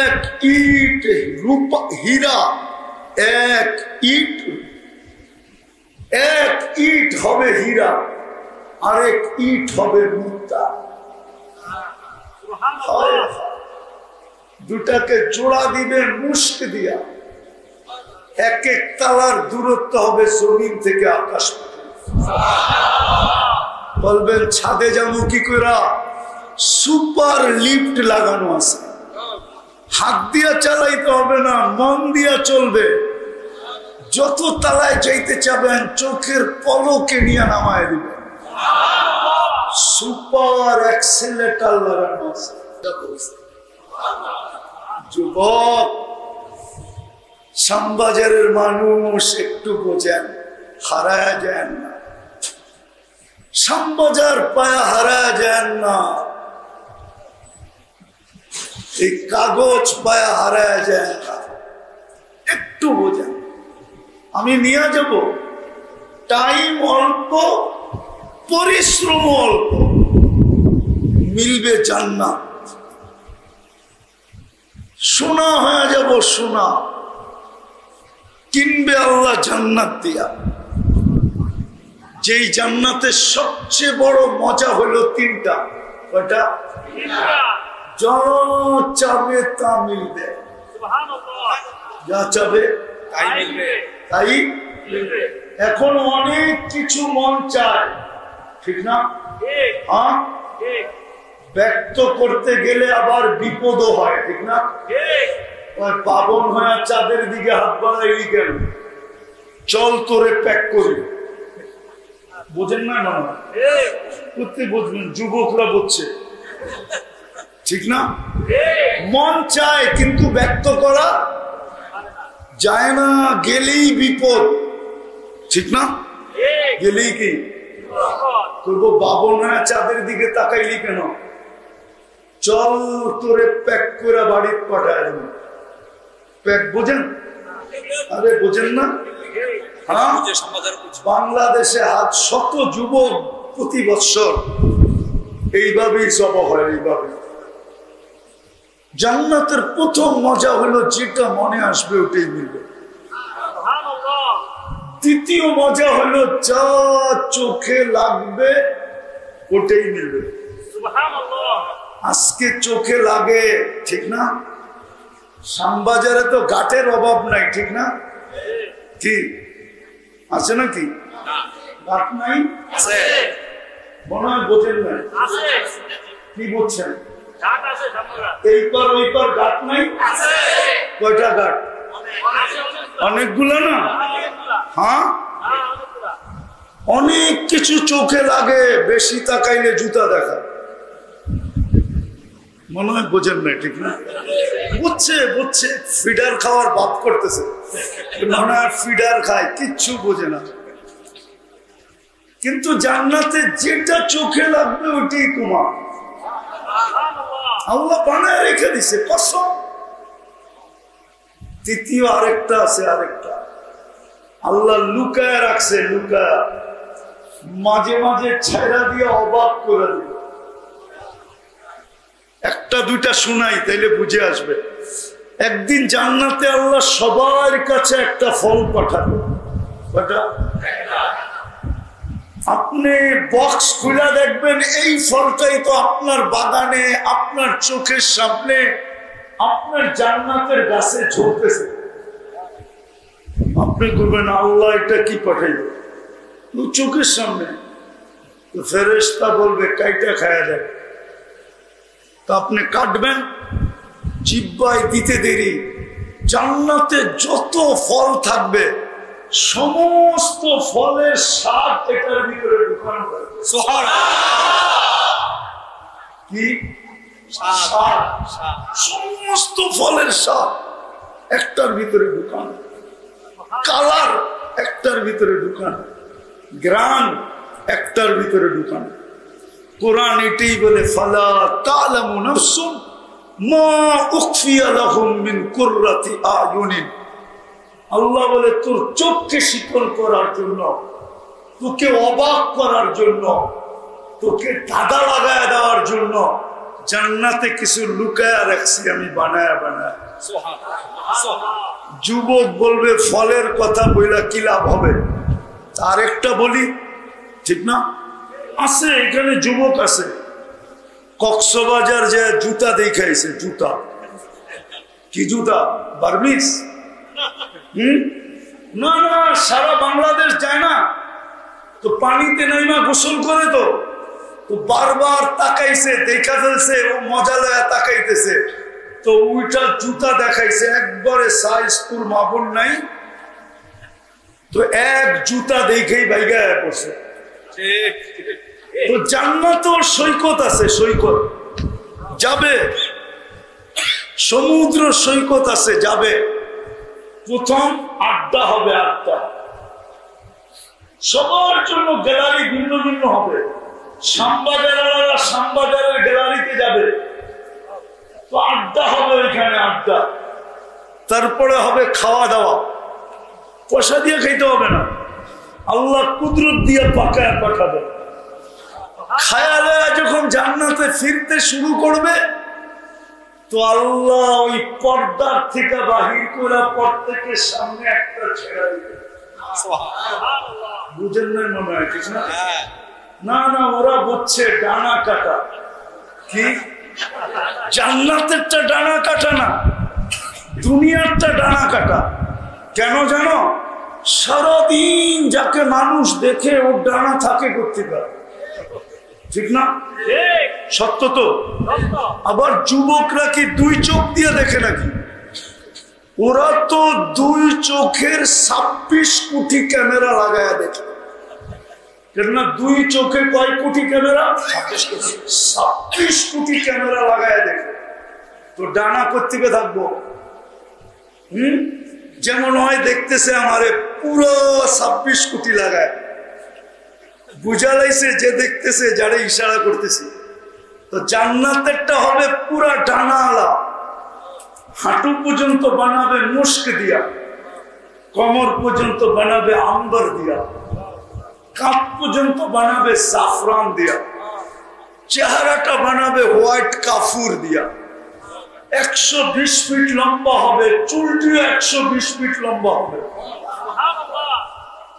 এক ইট রূপা, হীরা। এক ইট হবে হীরা, আরেক ইট হবে মুক্তা। দুটাকে জোড়া দিবে মুস্ক দিয়া। এক এক তালার দূরত্ব হবে জমিন থেকে আকাশ। বলবেন ছাদে যাবো কি করে? সুপার লিফট লাগানো আছে। হাত দিয়া চালাইতে হবে না, মন দিয়া চলবে। যত তালায় যাইতে চাবেন চোখের পলকে নিয়ে নামায় দিবেন। সুপার অ্যাক্সিলারেটর লাগানো আছে। যুবক, শ্যামবাজারের মানুষ একটু বোঝেন, হারায় যান না। শ্যামবাজার পায়া হারায় যান না। এই কাগজ পায়া হারায় যায় না। একটু বোঝেন। আমি নিয়ে যাব, টাইম অল্প, পরিশ্রম অল্প, মিলবে জান্নাত। সোনা হয়ে যাব, সোনা কিনবে আল্লাহ জান্নাত দিয়া। যেই জান্নাতের সবচেয়ে বড় মজা হলো তিনটা। কয়টা? যা চাবে তা মিলবে, যা চাবে তাই মিলবে, তাই মিলবে। এখন অনেক কিছু মন চায়, ঠিক না? হ্যাঁ, ব্যক্ত করতে গেলে আবার বিপদও হয়, ঠিক না? পাবন হয়ে চাঁদের দিকে হাত বাড়াইলি কেন? চল তোরে প্যাক করি। বোঝেন না? না করতে বুঝবেন, যুবকরা বুঝছে, ঠিক না? মন চায় কিন্তু ব্যক্ত করা যায় না, গেলেই বিপদ, ঠিক না? গেলেই কি করবো? বাবন হয়ে চাঁদের দিকে তাকাইলি কেন? চল তোরে প্যাক করে বাড়ির পাঠায় দেব। প্যাক বোঝেন? আরে বোঝেন না? বাংলাদেশে আজ শত যুবক প্রতি বৎসর এইভাবেই জবা হয়। এইভাবে জান্নাতের প্রথম মজা হলো যেটা মনে আসবে ওটাই মিলবে। দ্বিতীয় মজা হলো যা চোখে লাগবে ওটাই মিলবে। আজকে চোখে লাগে, ঠিক না? শ্যামবাজারে তো ঘাটের অভাব নাই, ঠিক না? কি আছে নাকি? ঘাট নাই? মনে হয় বোঝেন না। কি বলছেন? এই পার ওই পার ঘাট নাই? কয়টা ঘাট? অনেকগুলো না? হ্যাঁ, অনেক কিছু চোখে লাগে, বেশি তাকাইলে জুতা দেখা। মনে হয় বোঝেন না, ঠিক না? বুঝছে, বুঝছে, ফিডার খাওয়ার বাপ করতেছে, মনে হয় ফিডার খায়, কিচ্ছু বোঝে না। কিন্তু জান্নাতে যেটা চোখে লাগবে ওইটাই তোমার। আল্লাহ বানায় রেখে দিছে কসম। তৃতীয় আরেকটা আছে, আরেকটা আল্লাহ লুকায় রাখছে, লুকায় মাঝে মাঝে ছেড়া দিয়ে অবাক করে দিল। একটা দুইটা শুনাই, তাইলে বুঝে আসবে। একদিন জান্নাতে আল্লাহ সবার কাছে একটা ফল পাঠাবে। আপনি বক্স খুলে দেখবেন এই ফলটাই তো আপনার বাগানে, আপনার চোখের সামনে, আপনার জান্নাতের গাছে ঝরতেছে। আপনি করবেন আল্লাহ এটা কি পাঠাইল? চোখের সামনে। তো ফেরেশতা বলবে কাইটা খায়া দেয়। তা আপনি কাটবেন, জিহ্বায় দিতে দেরি জান্নাতে যত ফল থাকবে সমস্ত ফলের স্বাদ এটার ভিতরে ঢুকানো হয়। কি স্বাদ? সমস্ত ফলের স্বাদ একটার ভিতরে ঢুকানো, কালার একটার ভিতরে ঢুকানো, গ্রাম একটার ভিতরে ঢুকানো। কোরআন এটাই বলে, ফালা তা'লামু নাফসুন মা উখফিয়া লাহুম মিন কুররাতি আয়ুনিন। আল্লাহ বলে তোর চোখকে শীতল করার জন্য, তোকে অবাক করার জন্য, তোকে দাদা লাগায় দেওয়ার জন্য জান্নাতে কিছু লুকায়া রাখছি আমি, বানায়া বানায়া। যুবক বলবে ফলের কথা বইলা কি লাভ হবে? আরেকটা বলি, ঠিক না? আছে এখানে যুবক আছে, কক্সবাজার যে জুতা দেখাইছে, জুতা কি জুতা? বার্মিস? না না, সারা বাংলাদেশ যায় না তো, পানিতে নাইমা গোসল করে তো বারবার তাকাইছে, দেখা ফেলছে, ও মজা লয়া তাকাইতেছে, তো ওইটা জুতা দেখাইছে, একবারে সাইজ তোর মাপন নাই, তো এক জুতা দেখেই বাইগা পড়ছে। তো জান্নাতেও সৈকত আছে, সৈকত যাবে, সমুদ্র সৈকত আছে যাবে। প্রথম আড্ডা হবে, আড্ডা সবার জন্য, গ্যালারি ভিন্ন ভিন্ন হবে। শ্যামবাজারেরা শ্যামবাজারের গ্যালারিতে যাবে, তো আড্ডা হবে ওইখানে, আড্ডা। তারপরে হবে খাওয়া দাওয়া, পয়সা দিয়ে খাইতে হবে না, আল্লাহ কুদরত দিয়ে পাকায় পাঠাবে। খায়ালে যখন জান্নাতে ফিরতে শুরু করবে তো আল্লাহ ওই পর্দার থেকে বাহির করে পর থেকে সামনে একটা ছেড়ে দিবে। বুঝেন না মনে হয়, ঠিক না? না না, ওরা বুঝছে ডানা কাটা। কি জান্নাতেরটা ডানা কাটা না, দুনিয়ারটা ডানা কাটা। কেন জানো? সারাদিন যাকে মানুষ দেখে ওর ডানা থাকে করতে পারে, ঠিক না? সত্য তো। আবার যুবকরা কি দুই চোখ দিয়ে দেখে নাকি? ওরা তো দুই চোখের 26 কোটি ক্যামেরা লাগায়া দেখে। কেননা দুই চোখে কয় কোটি ক্যামেরা? 26 কোটি ক্যামেরা লাগায়া দেখে। তো ডানা কোত্থেকে থাকবো? যেমন হয় দেখতেছে আমারে পুরো 26 কোটি লাগায়, বুঝা লাইছে যে দেখতেছে, যারা ইশারা করতেছি। তো জান্নাতেরটা হবে পুরা ডানা আলা, হাঁটু পর্যন্ত বানাবে মুস্ক দিয়া, কমর পর্যন্ত বানাবে আম্বার দিয়া, কাপ পর্যন্ত বানাবে জাফরান দিয়া, চেহারাটা বানাবে হোয়াইট কাফুর দিয়া। 120 ফিট লম্বা হবে, চুলটিও 120 ফিট লম্বা হবে।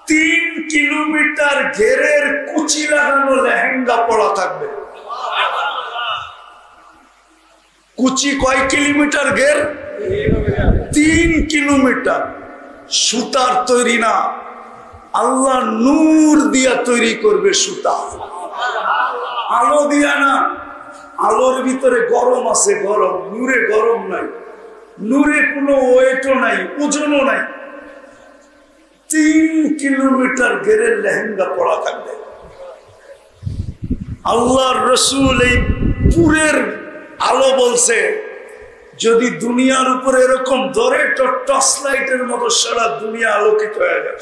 3 কিলোমিটার ঘেরের কুচি লাগানো লেহেঙ্গা পরা থাকবে। কুচি কয় কিলোমিটার ঘের? 3 কিলোমিটার। সুতার তৈরি না, আল্লাহ নূর দিয়া তৈরি করবে সুতা, আলো দিয়া না। আলোর ভিতরে গরম আছে, গরম। নূরে গরম নাই, নূরে কোনো ওয়েটও নাই, ওজনও নাই। 3 কিলোমিটার ঘেরের লেহেঙ্গা পরা থাকবে। আল্লাহর রাসূল এই পুরের আলো বলছে, যদি দুনিয়ার উপরে এরকম ধরে তো টর্চ লাইটের মতো সারা দুনিয়া আলোকিত হয়ে যাবে।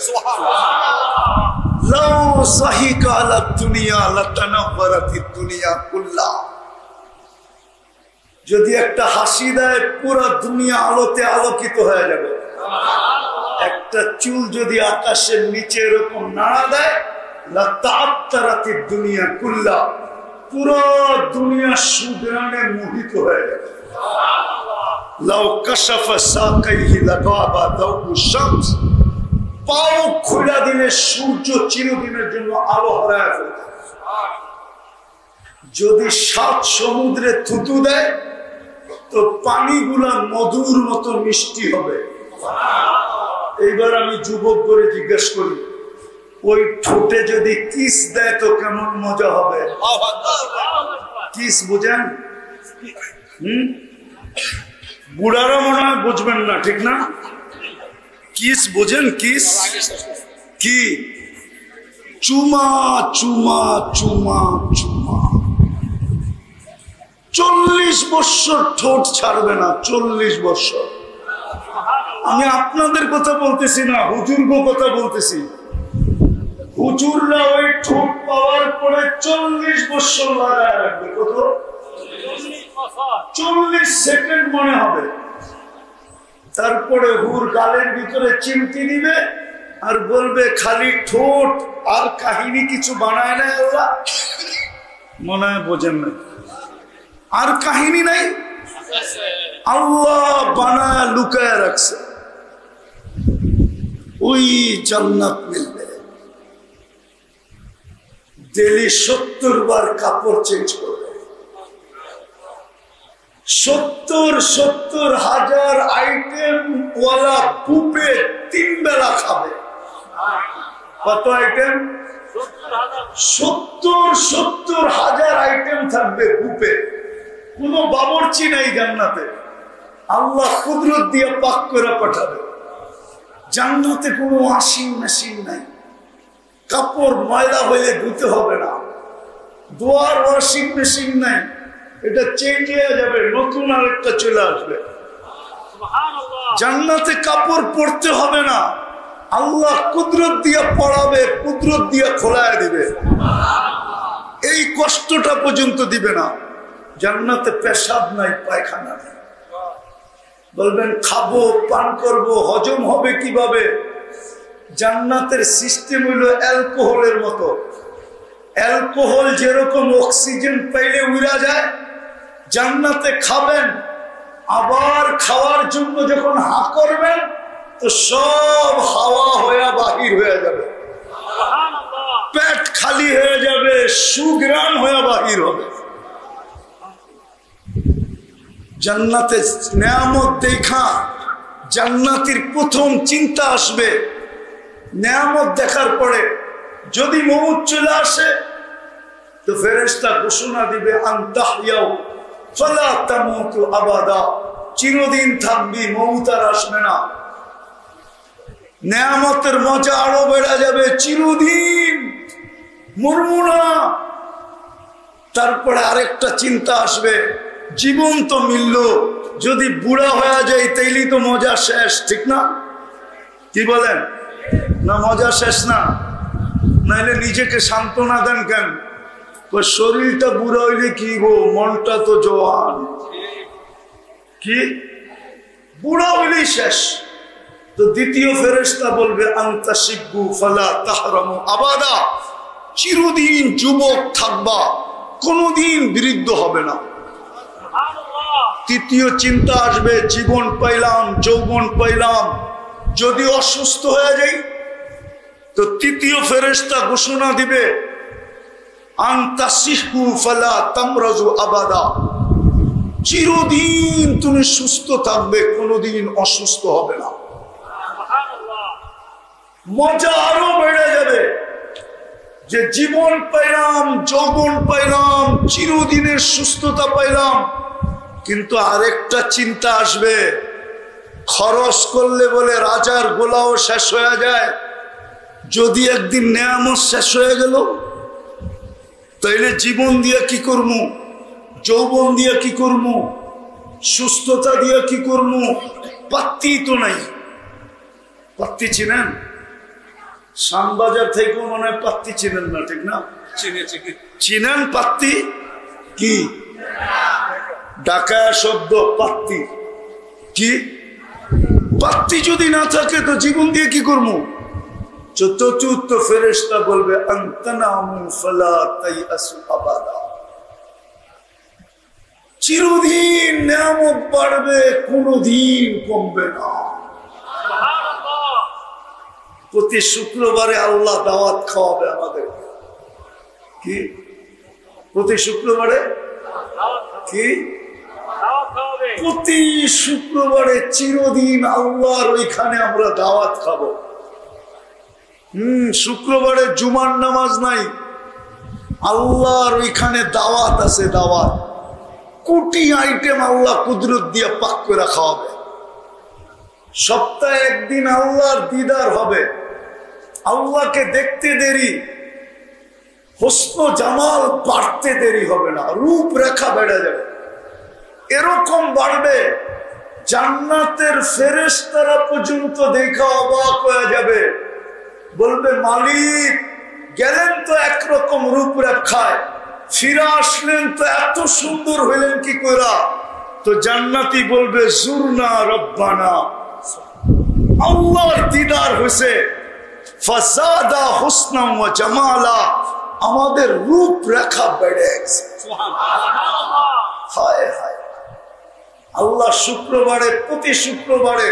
লাউ সাহিকা আলা দুনিয়া লাতানাওয়ারাতিদ দুনিয়া কুল্লাহ। যদি একটা হাসি দেয় পুরো দুনিয়া আলোতে আলোকিত হয়ে যাবে। একটা চুল যদি আকাশের নিচে এরকম নাড়া দেয়, লাতাআত্তারাতিদ দুনিয়া কুল্লাহ, পুরো দুনিয়া সুগ্রাণে মোহিত হয়ে যাবে। লাউ কাশাফা সাকাইহি লাগাবা দাউউ শামস, পাও খুলে দিলে সূর্য চিরদিনের জন্য আলো হারায় ফেলবে। যদি 7 সমুদ্রে থুতু দেয় তো পানিগুলা মধুর মতো মিষ্টি হবে। এইবার আমি যুবক করে জিজ্ঞেস করি, ওই ঠোঁটে যদি কিস দেয় তো কেমন মজা হবে? কিস বুঝেন? বুড়ারা মনে হয় বুঝবেন না, ঠিক না? কিস বুঝেন? কিস কি? চুমা চুমা চুমা চুমা। 40 বছর ঠোঁট ছাড়বে না, 40 বছর। আমি আপনাদের কথা বলতেছি না, হুজুরগো কথা বলতেছি। হুজুররা ওই ঠোঁট পাওয়ার পরে 40 বছর লাগায় রাখবে। কত? 40 সেকেন্ড মনে হবে। তারপরে হুর গালের ভিতরে চিমটি দিবে আর বলবে খালি ঠোঁট, আর কাহিনী কিছু বানায় না আল্লাহ। মনে হয় বোঝেন না, আর কাহিনী নাই, আল্লাহ বানায় লুকায় রাখছে। ওই জান্নাত মিলবে। ডেলি 70 বার কাপড় চেঞ্জ করবে, 70,000 আইটেম ওয়ালা বুফে 3 বেলা খাবে। কত আইটেম? 70,000 আইটেম থাকবে বুফে। কোন বাবুর্চি নাই জান্নাতে, আল্লাহ কুদরত দিয়ে পাক করে পাঠাবে। জান্নাতে কোনো ওয়াশিং মেশিন নাই, কাপড় ময়লা হইলে ধুতে হবে না। দোয়ার ওয়াশিং মেশিন নাই, এটা চেঞ্জ হয়ে যাবে, নতুন আরেকটা চলে আসবে। জান্নাতে কাপড় পরতে হবে না, আল্লাহ কুদরত দিয়ে পড়াবে, কুদরত দিয়ে খোলায় দিবে। এই কষ্টটা পর্যন্ত দিবে না। জান্নাতে পেশাব নাই, পায়খানা নাই। বলবেন খাবো, পান করবো, হজম হবে কিভাবে? জান্নাতের সিস্টেম হইল অ্যালকোহলের মতো। অ্যালকোহল যেরকম অক্সিজেন পাইলে উড়া যায়, জান্নাতে খাবেন, আবার খাওয়ার জন্য যখন হা করবেন তো সব হাওয়া হয়ে বাহির হয়ে যাবে, পেট খালি হয়ে যাবে, সুগ্রাণ হয়ে বাহির হবে। জান্নাতে নেয়ামত দেখা জান্নাতের প্রথম চিন্তা আসবে, নেয়ামত দেখার পরে যদি মউত চলে আসে তো ফেরেশতা ঘোষণা দিবে আনতাহইয়াউ ফালা তামুতু আবাদা, চিরদিন থাকবি, মউত আর আসবে না। নেয়ামতের মজা আরো বেড়ে যাবে, চিরদিন মরবো না। তারপরে আরেকটা চিন্তা আসবে, জীবন তো মিলল, যদি বুড়া হয়ে যায় তাইলেই তো মজা শেষ, ঠিক না? কি বলেন? না মজা শেষ না? নাইলে নিজেকে সান্ত্বনা দেন কেন? শরীরটা বুড়া হইলে কি গো, মনটা তো জওয়ান। কি বুড়া হইলেই শেষ? তো দ্বিতীয় ফেরেশতা বলবে আনতা শিব্বু ফালা তাহরামু আবাদা, চিরদিন যুবক থাকবা, কোনদিন বৃদ্ধ হবে না। তৃতীয় চিন্তা আসবে, জীবন পাইলাম, যৌবন পাইলাম, যদি অসুস্থ হয়ে যাই তো তৃতীয় ফেরেশতা ঘোষণা দিবে আনতা শিহু ফালা তামরাজু আবাদা, চিরদিন তুমি সুস্থ থাকবে, কোনদিন অসুস্থ হবে না। মজা আরো বেড়ে যাবে যে জীবন পাইলাম, যৌবন পাইলাম, চিরদিনের সুস্থতা পাইলাম। কিন্তু আরেকটা চিন্তা আসবে, খরচ করলে বলে রাজার গোলাও শেষ হয়ে যায়, যদি একদিন নেয়ামত শেষ হয়ে গেল তাইলে জীবন দিয়ে কি করবো, যৌবন দিয়ে কি করবো, সুস্থতা দিয়ে কি করবো? পাত্তি তো নাই। পাত্তি চিনেন? শ্যামবাজার থেকেও মনে হয় পাত্তি চিনেন না, ঠিক না? চিনেন পাত্তি কি? ডাকা শব্দ পাত্তি। কি পাত্তি যদি না থাকে তো জীবন দিয়ে কি করবো? চতুর্থ ফেরেশতা বলবে আনতানামু ফালা তাইয়াসু আবাদা, চিরদিন নেয়ামত বাড়বে, কোনদিন কমবে না। প্রতি শুক্রবারে আল্লাহ দাওয়াত খাওয়াবে আমাদের। কি প্রতি শুক্রবারে? কি প্রতি শুক্রবারে চিরদিন আল্লাহর ওইখানে আমরা দাওয়াত খাবো। শুক্রবারে জুমার নামাজ নাই, আল্লাহর ওইখানে দাওয়াত আছে, দাওয়াত। কোটি আইটেম আল্লাহ কুদরত দিয়ে পাক করে খাওয়াবে। সপ্তাহে একদিন আল্লাহর দিদার হবে, আল্লাহকে দেখতে দেরি, হোসন জামাল বাড়তে দেরি হবে না, রূপরেখা বেড়ে যাবে। এরকম বাড়বে জান্নাতের ফেরেশতারা পর্যন্ত দেখা অবাক হয়ে যাবে, বলবে মালিক গেলেন তো একরকম রূপরেখায়, ফিরে আসলেন তো এত সুন্দর হইলেন কি করা? তো জান্নাতি বলবে জুরনা রব্বানা, আল্লাহর দিদার হয়েছে, ফাজাদা হুসনা ওয়া জামালা, আমাদের রূপরেখা বেড়ে গেছে। হায় হায়, আল্লাহ শুক্রবারে, প্রতি শুক্রবারে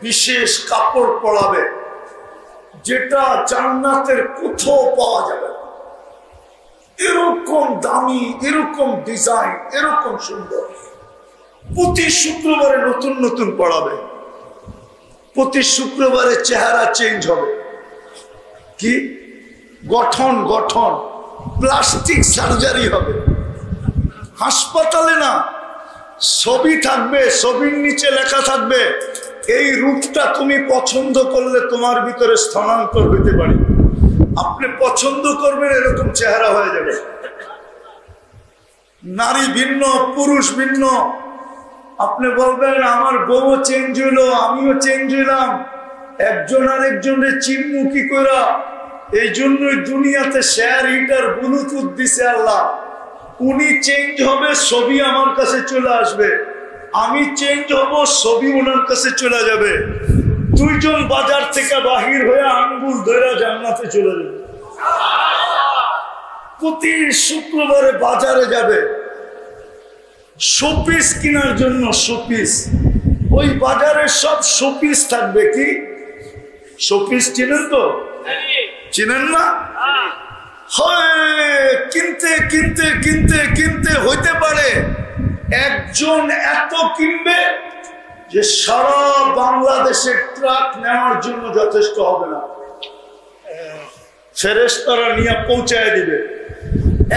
বিশেষ কাপড় পরাবে, যেটা জান্নাতের কোথাও পাওয়া যাবে না। এরকম দামি, এরকম ডিজাইন, এরকম সুন্দর। প্রতি শুক্রবারে নতুন নতুন পড়াবে, প্রতি শুক্রবারে চেহারা চেঞ্জ হবে। কি গঠন, গঠন প্লাস্টিক সার্জারি হবে। হাসপাতালে না, ছবি থাকবে, ছবির নিচে লেখা থাকবে এই রূপটা তুমি পছন্দ করলে তোমার ভিতরে স্থানান্তর হইতে পারে। আপনি পছন্দ করবেন, এরকম চেহারা হয়ে যাবে। নারী ভিন্ন, পুরুষ ভিন্ন। আপনি বলবেন আমার বউ চেঞ্জ হইলো, আমিও চেঞ্জ হইলাম, একজন আরেকজনের চিনমু কি করা? এই জন্যই দুনিয়াতে শেয়ার হিটার ব্লুটুথ দিছে আল্লাহ। উনি চেঞ্জ হবে, ছবি আমার কাছে চলে আসবে, আমি চেঞ্জ হব, ছবি ওনার কাছে চলে যাবে। দুইজন বাজার থেকে বাহির হয়ে আঙ্গুল ধরে জান্নাতে চলে যাবে। প্রতি শুক্রবারে বাজারে যাবে শোপিস কেনার জন্য। শোপিস, ওই বাজারে সব শোপিস থাকবে। কি শোপিস চিনেন তো? চিনেন না? হয় কিনতে কিনতে কিনতে কিনতে হইতে পারে একজন এত কিনবে যে সারা বাংলাদেশের ট্রাক নেওয়ার জন্য যথেষ্ট হবে না। ফেরেশতারা নিয়ে পৌঁছায় দিবে,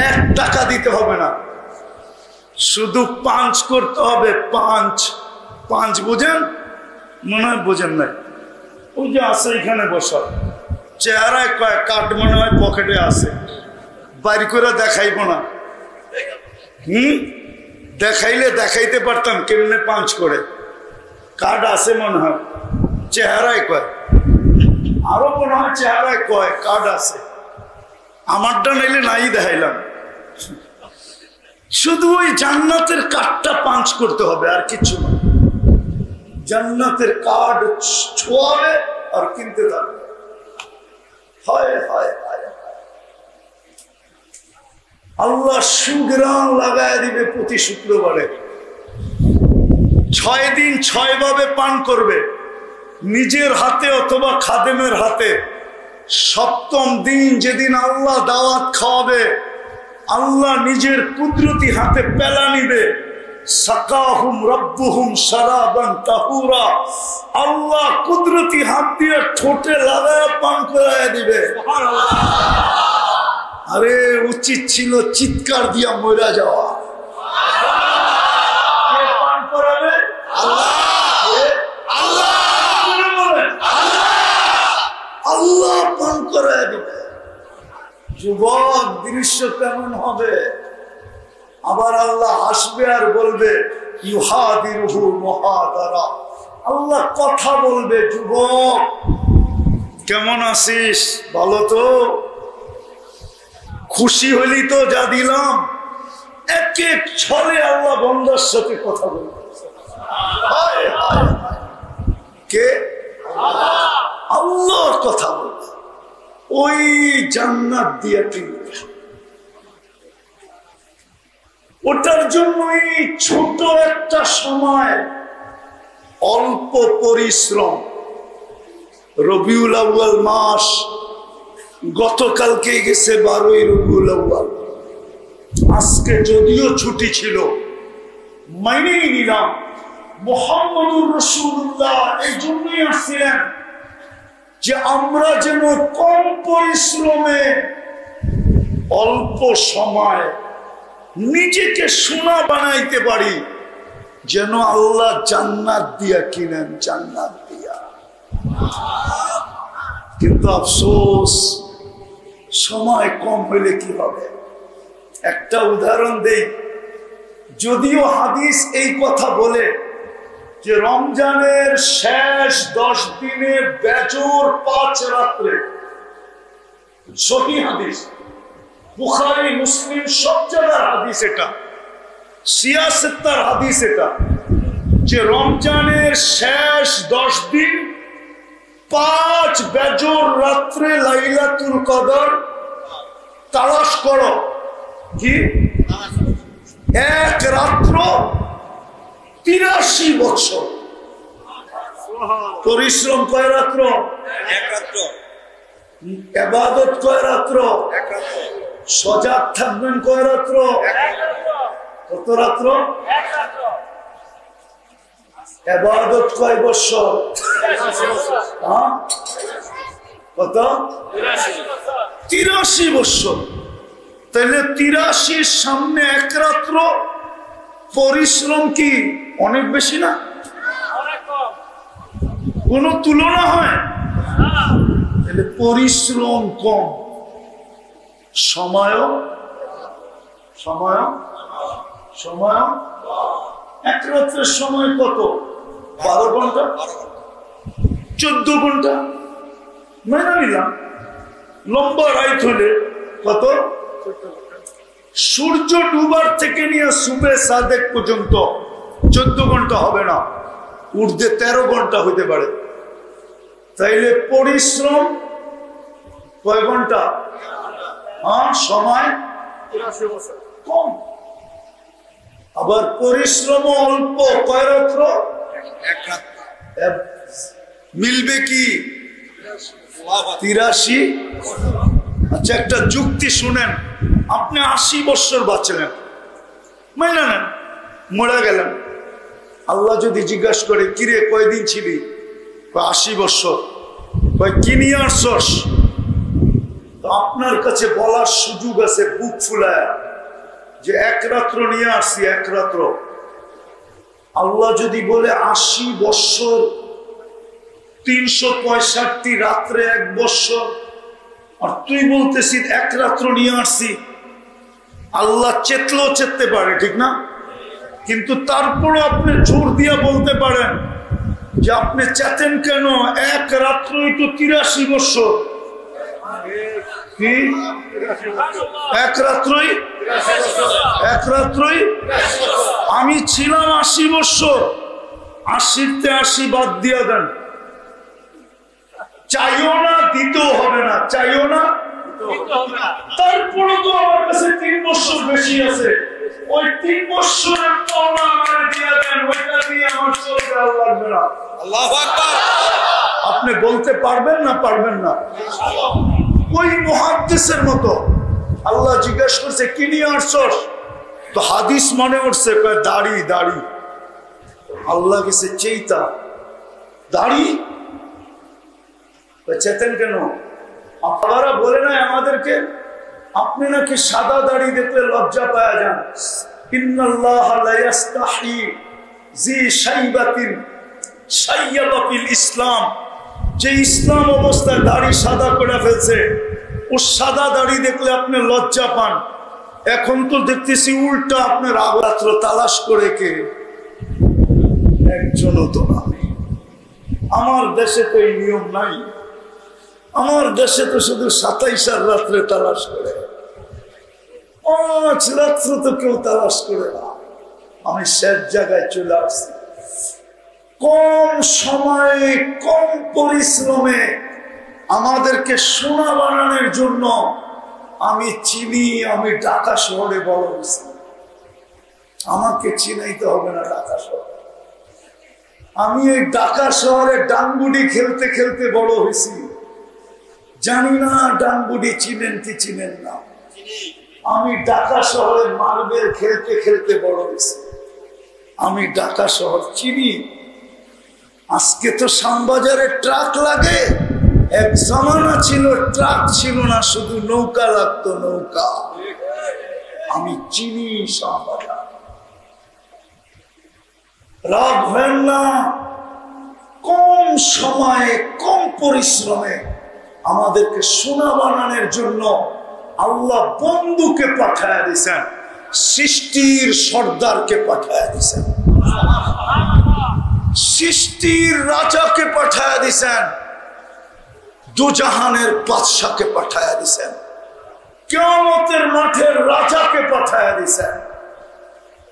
1 টাকা দিতে হবে না, শুধু পাঞ্চ করতে হবে। পাঞ্চ বুঝেন? মনে হয় বোঝেন নাই। ওই যে আছে এখানে বসা, চেহারায় কয় কার্ড মনে হয় পকেটে আছে, বাইর করে দেখাইব না। দেখাইলে দেখাইতে পারতাম কেমনে পাঞ্চ করে। কার্ড আছে মনে হয়, চেহারায় কয়, আরো মনে হয় চেহারায় কয় কার্ড আছে। আমারটা নাইলে নাই দেখাইলাম। শুধু ওই জান্নাতের কার্ডটা পাঞ্চ করতে হবে, আর কিছু না। জান্নাতের কার্ড ছোঁয়াবে আর কিনতে থাকবে। হায় হায় হায়, আল্লাহ সুগ্রাম লাগায় দিবে প্রতি শুক্রবারে। 6 দিন 6 ভাবে পান করবে, নিজের হাতে অথবা খাদেমের হাতে। 7ম দিন যেদিন আল্লাহ দাওয়াত খাওয়াবে, আল্লাহ নিজের কুদরতি হাতে পেলা নিবে। সাকাহুম রব্বুহুম শারাবান তাহুরা, আল্লাহ কুদরতি হাত দিয়ে ঠোঁটে লাগায় পান করায় দিবে। আরে উচিত ছিল চিৎকার দিয়া মরে যাওয়া। কে পান করাবে? আল্লাহ। আল্লাহ পান করায় দিবে। যুবক, দৃশ্য কেমন হবে? আবার আল্লাহ হাসবে আর বলবে ইউহাদিরুহু মুহাদারা। আল্লাহ কথা বলবে, যুবক কেমন আছিস? ভালো তো? খুশি হলি তো যা দিলাম? এক এক ছলে আল্লাহ বন্দার সাথে কথা বলবে। কে? আল্লাহর কথা বলবে। ওই জান্নাত দিয়ে কিনবে। ওটার জন্যই ছোট একটা সময়, অল্প পরিশ্রম। রবিউল আউয়াল মাস গতকালকে গেছে, 12ই রবিউল আউয়াল। আজকে যদিও ছুটি ছিল, মাইনেই নিলাম। মুহাম্মদুর রাসূলুল্লাহ এই জন্যই আসছিলেন যে আমরা যেন কম পরিশ্রমে অল্প সময় নিজেকে সোনা বানাইতে পারি, যেন আল্লাহ জান্নাত দিয়া কিনেন, জান্নাত দিয়া। কিন্তু আফসোস, সময় কম হইলে কি হবে? একটা উদাহরণ দেই। যদিও হাদিস এই কথা বলে যে রমজানের শেষ 10 দিনে বেজোর 5 রাত্রে, সহিহ হাদিস, বুখারী মুসলিম সব জায়গার হাদিস এটা, সিয়াসেত্তার হাদিস এটা, যে রমজানের শেষ 10 দিন 5 বেজোর রাত্রে লাইলাতুল কদর তালাশ করো। কি? এক রাত্র 83 বছর পরিশ্রম। কয় রাত্র? এক রাত্র। ইবাদত কয় রাত্র? এক রাত্র। সজাগ থাকবেন কয় রাত্র? এক রাত্র। কত রাত্র? এক রাত্র। ইবাদত কয় বছর? কত? 83 বছর। তাহলে 83 সামনে এক রাত্র পরিশ্রম কি অনেক বেশি না? কোন তুলনা হয়? তাহলে পরিশ্রম কম, সময় এক রাত্রের সময় কত? 12 ঘন্টা, 14 ঘন্টা। মেনে নিলাম লম্বা রাইত হলে কত? সূর্য ডুবার থেকে নিয়ে সুবে সাদেক পর্যন্ত 14 ঘন্টা হবে না, ঊর্ধ্বে 13 ঘন্টা হইতে পারে। তাইলে পরিশ্রম কয় ঘন্টা? সময় কম। আবার পরিশ্রম অল্প, কয় রাত্র? মিলবে কি 83। আচ্ছা একটা যুক্তি শুনেন, আপনি 80 বছর বাঁচলেন, মাইনা নেন, মরে গেলেন। আল্লাহ যদি জিজ্ঞাসা করে কিরে কয়দিন ছিলি? 80 বছর। কি নিয়ে আসছস? তো আপনার কাছে বলার সুযোগ আছে বুক ফুলায় যে এক রাত্র নিয়ে আসছি, এক রাত্র। আল্লাহ যদি বলে 80 বছর 365 রাত্রে 1 বছর, আর তুই বলতেছিস এক রাত্র নিয়ে আসছি, আল্লাহ চেতলেও চেততে পারে, ঠিক না? কিন্তু তারপরও আপনি জোর দিয়া বলতে পারেন যে আপনি চেতেন কেন? এক রাত্রই তো 83 বছর। কি এক রাত্রই? এক রাত্রই। আমি ছিলাম 80 বছর, 80তে 80 বাদ দিয়ে দেন। চাইও না, দিতেও হবে না, চাইও না। তারপরে তো আমার কাছে 3 বছর বেশি আছে, ওই 3 বছরের পাওনা আমার দিয়ে দেন, ওইটা দিয়ে আমার চলবে, আর লাগবে না। আল্লাহু আকবার। আপনি বলতে পারবেন না? পারবেন না? ওই মুহাদ্দিসের মতো আল্লাহ জিজ্ঞেস করছে কি নিয়ে আসছস? তো হাদিস মনে উঠছে, দাড়ি। দাড়ি। আল্লাহ গেছে চেইতা, দাড়ি চেতেন কেন? আপনারা বলে নাই আমাদেরকে আপনি নাকি সাদা দাড়ি দেখলে লজ্জা পাওয়া যান। ইন্নাল্লাহা লা ইস্তাহি জি শাইবাতিন শাইয়াবা ফিল ইসলাম, যে ইসলাম অবস্থায় দাড়ি সাদা করে ফেলছে, ও সাদা দাড়ি দেখলে আপনি লজ্জা পান। এখন তো দেখতেছি উল্টা, আপনার রাত্র তালাশ করে কে? একজনও তো না। আমার দেশে তো এই নিয়ম নাই। আমার দেশে তো শুধু 27 রাত্রে তালাশ করে, 5 রাত্র তো কেউ তালাশ করে না। আমি শেষ জায়গায় চলে আসছি। কম সময়ে কম পরিশ্রমে আমাদেরকে সোনা বানানোর জন্য আমি চিনি, আমি ঢাকা শহরে বড় হয়েছি। আমাকে চিনাইতে হবে না ঢাকা শহরে। আমি এই ঢাকা শহরে ডাঙ্গুডি খেলতে খেলতে বড় হয়েছি। জানি না ডাঙ্গুডি চিনেন কি চিনেন না। আমি ঢাকা শহরে মার্বেল খেলতে খেলতে বড় হয়েছি। আমি ঢাকা শহর চিনি। আজকে তো শ্যামবাজারে ট্রাক লাগে, এক জামানা ছিল ট্রাক ছিল না, শুধু নৌকা লাগতো, নৌকা। আমি চিনি শ্যামবাজার। রাগ হয় না, কম সময়ে কম পরিশ্রমে আমাদেরকে সোনা বানানোর জন্য আল্লাহ বন্ধুকে পাঠায় দিয়েছেন, সৃষ্টির সর্দারকে পাঠায় দিয়েছেন, সৃষ্টির রাজাকে পাঠায় দিয়েছেন, দুজাহানের বাদশাকে পাঠায় দিয়েছেন, কিয়ামতের মাঠের রাজাকে পাঠায় দিয়েছেন,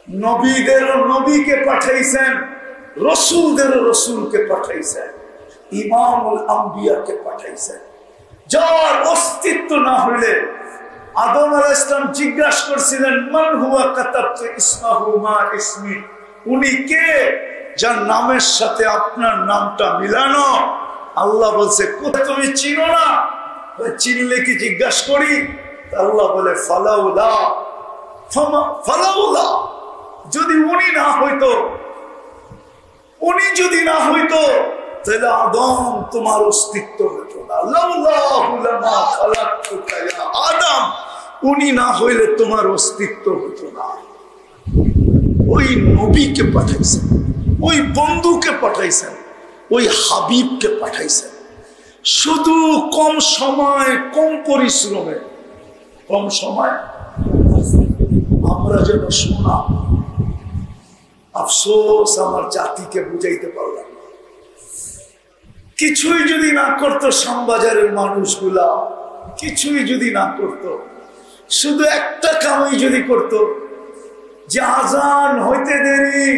নবীদেরও নবীকে পাঠাইছেন, রসুলদেরও রসুলকে পাঠাইছেন, ইমামুল আম্বিয়াকে পাঠাইছেন। যার অস্তিত্ব না হইলে আদম আলাইহিস সালাম জিজ্ঞাসা করছিলেন মান হুয়া কাতাবতু ইসমাহু মা ইসমি, উনি কে যার নামের সাথে আপনার নামটা মিলানো? আল্লাহ বলছে কোথায় তুমি চিনো না? চিনলে কি জিজ্ঞাসা করি? আল্লাহ বলে ফালাউলা, ফালাউলা, যদি উনি না হইতো, উনি যদি না হইতো তাহলে আদম তোমার অস্তিত্ব হতো না। আদম, উনি না হইলে তোমার অস্তিত্ব হতো না। ওই নবীকে পাঠাইছেন, ওই বন্ধুকে পাঠাইছেন, ওই হাবিবকে পাঠাইছেন, শুধু কম সময় কম পরিশ্রমে, কম সময় আমরা যেন শোনা। আফসোস আমার জাতিকে বুঝাইতে পারলাম না। কিছুই যদি না করতো শ্যামবাজারের মানুষগুলা, কিছুই যদি না করতো, শুধু একটা কামই যদি করতো যে আজান হইতে দেরি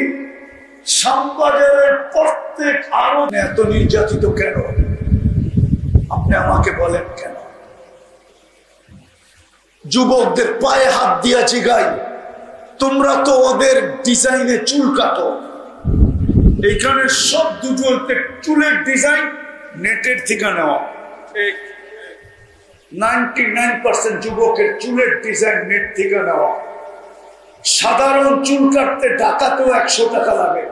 শ্যামবাজারের প্রত্যেক আরো এত নির্যাতিত কেন? আপনি আমাকে বলেন কেন? যুবকদের পায়ে হাত দিয়া জিগাই, তোমরা তো ওদের ডিজাইনে চুল কাটো। এইখানে সব দুজনের চুলের ডিজাইন নেটের থেকে নেওয়া। 99% যুবকের চুলের ডিজাইন নেট থেকে নেওয়া। সাধারণ চুল কাটতে ঢাকাতেও 100 টাকা লাগে,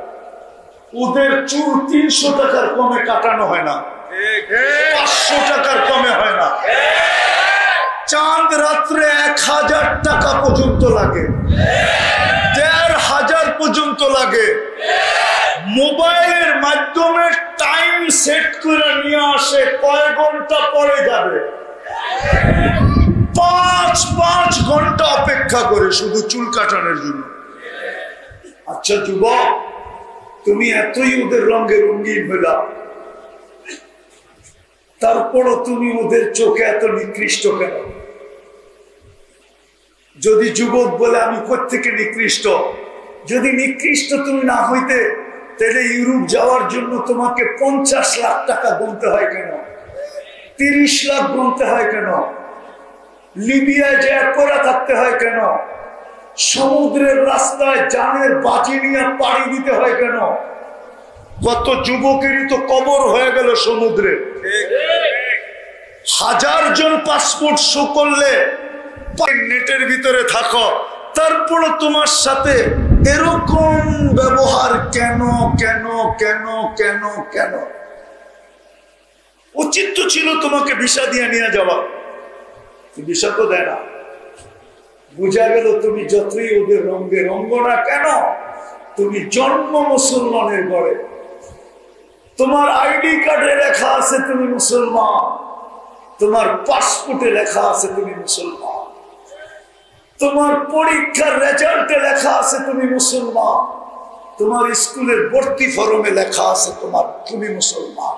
ওদের চুল 300 টাকার কমে কাটানো হয় না, 500 টাকার কমে হয় না। চাঁদ রাত্রে 1000 টাকা পর্যন্ত লাগে, 1500 পর্যন্ত লাগে। মোবাইলের মাধ্যমে টাইম সেট করে নিয়ে আসে, কয় ঘন্টা পরে যাবে। 5 ঘন্টা অপেক্ষা করে শুধু চুল কাটানোর জন্য। আচ্ছা যুবক, তুমি এতই ওদের রঙে রঙিন হইলা, তারপরও তুমি ওদের চোখে এত নিকৃষ্ট কেন? যদি যুবক বলে আমি কোত্থেকে নিকৃষ্ট, যদি নিকৃষ্ট তুমি না হইতে তাহলে ইউরোপ যাওয়ার জন্য তোমাকে 50 লাখ টাকা গুনতে হয় কেন? 30 লাখ গুনতে হয় কেন? লিবিয়ায় যে পড়ে থাকতে হয় কেন? সমুদ্রের রাস্তায় জানের বাজি নিয়ে পাড়ি দিতে হয় কেন? কত যুবকেরই তো কবর হয়ে গেল সমুদ্রে। 1000 জন পাসপোর্ট শো করলে নেটের ভিতরে থাকো, তারপরে তোমার সাথে এরকম ব্যবহার কেন কেন কেন কেন কেন? উচিত তো ছিল তোমাকে ভিসা দিয়ে নিয়ে যাওয়া, ভিসা তো দেয় না। বুঝা গেল তুমি যতই ওদের রঙে রঙ্গ না কেন, তুমি জন্ম মুসলমানের ঘরে, তোমার আইডি কার্ডে লেখা আছে তুমি মুসলমান, তোমার পাসপোর্টে লেখা আছে তুমি মুসলমান, তোমার পরীক্ষার রেজাল্টে লেখা আছে তুমি মুসলমান, তোমার স্কুলের ভর্তি ফরমে লেখা আছে তুমি মুসলমান,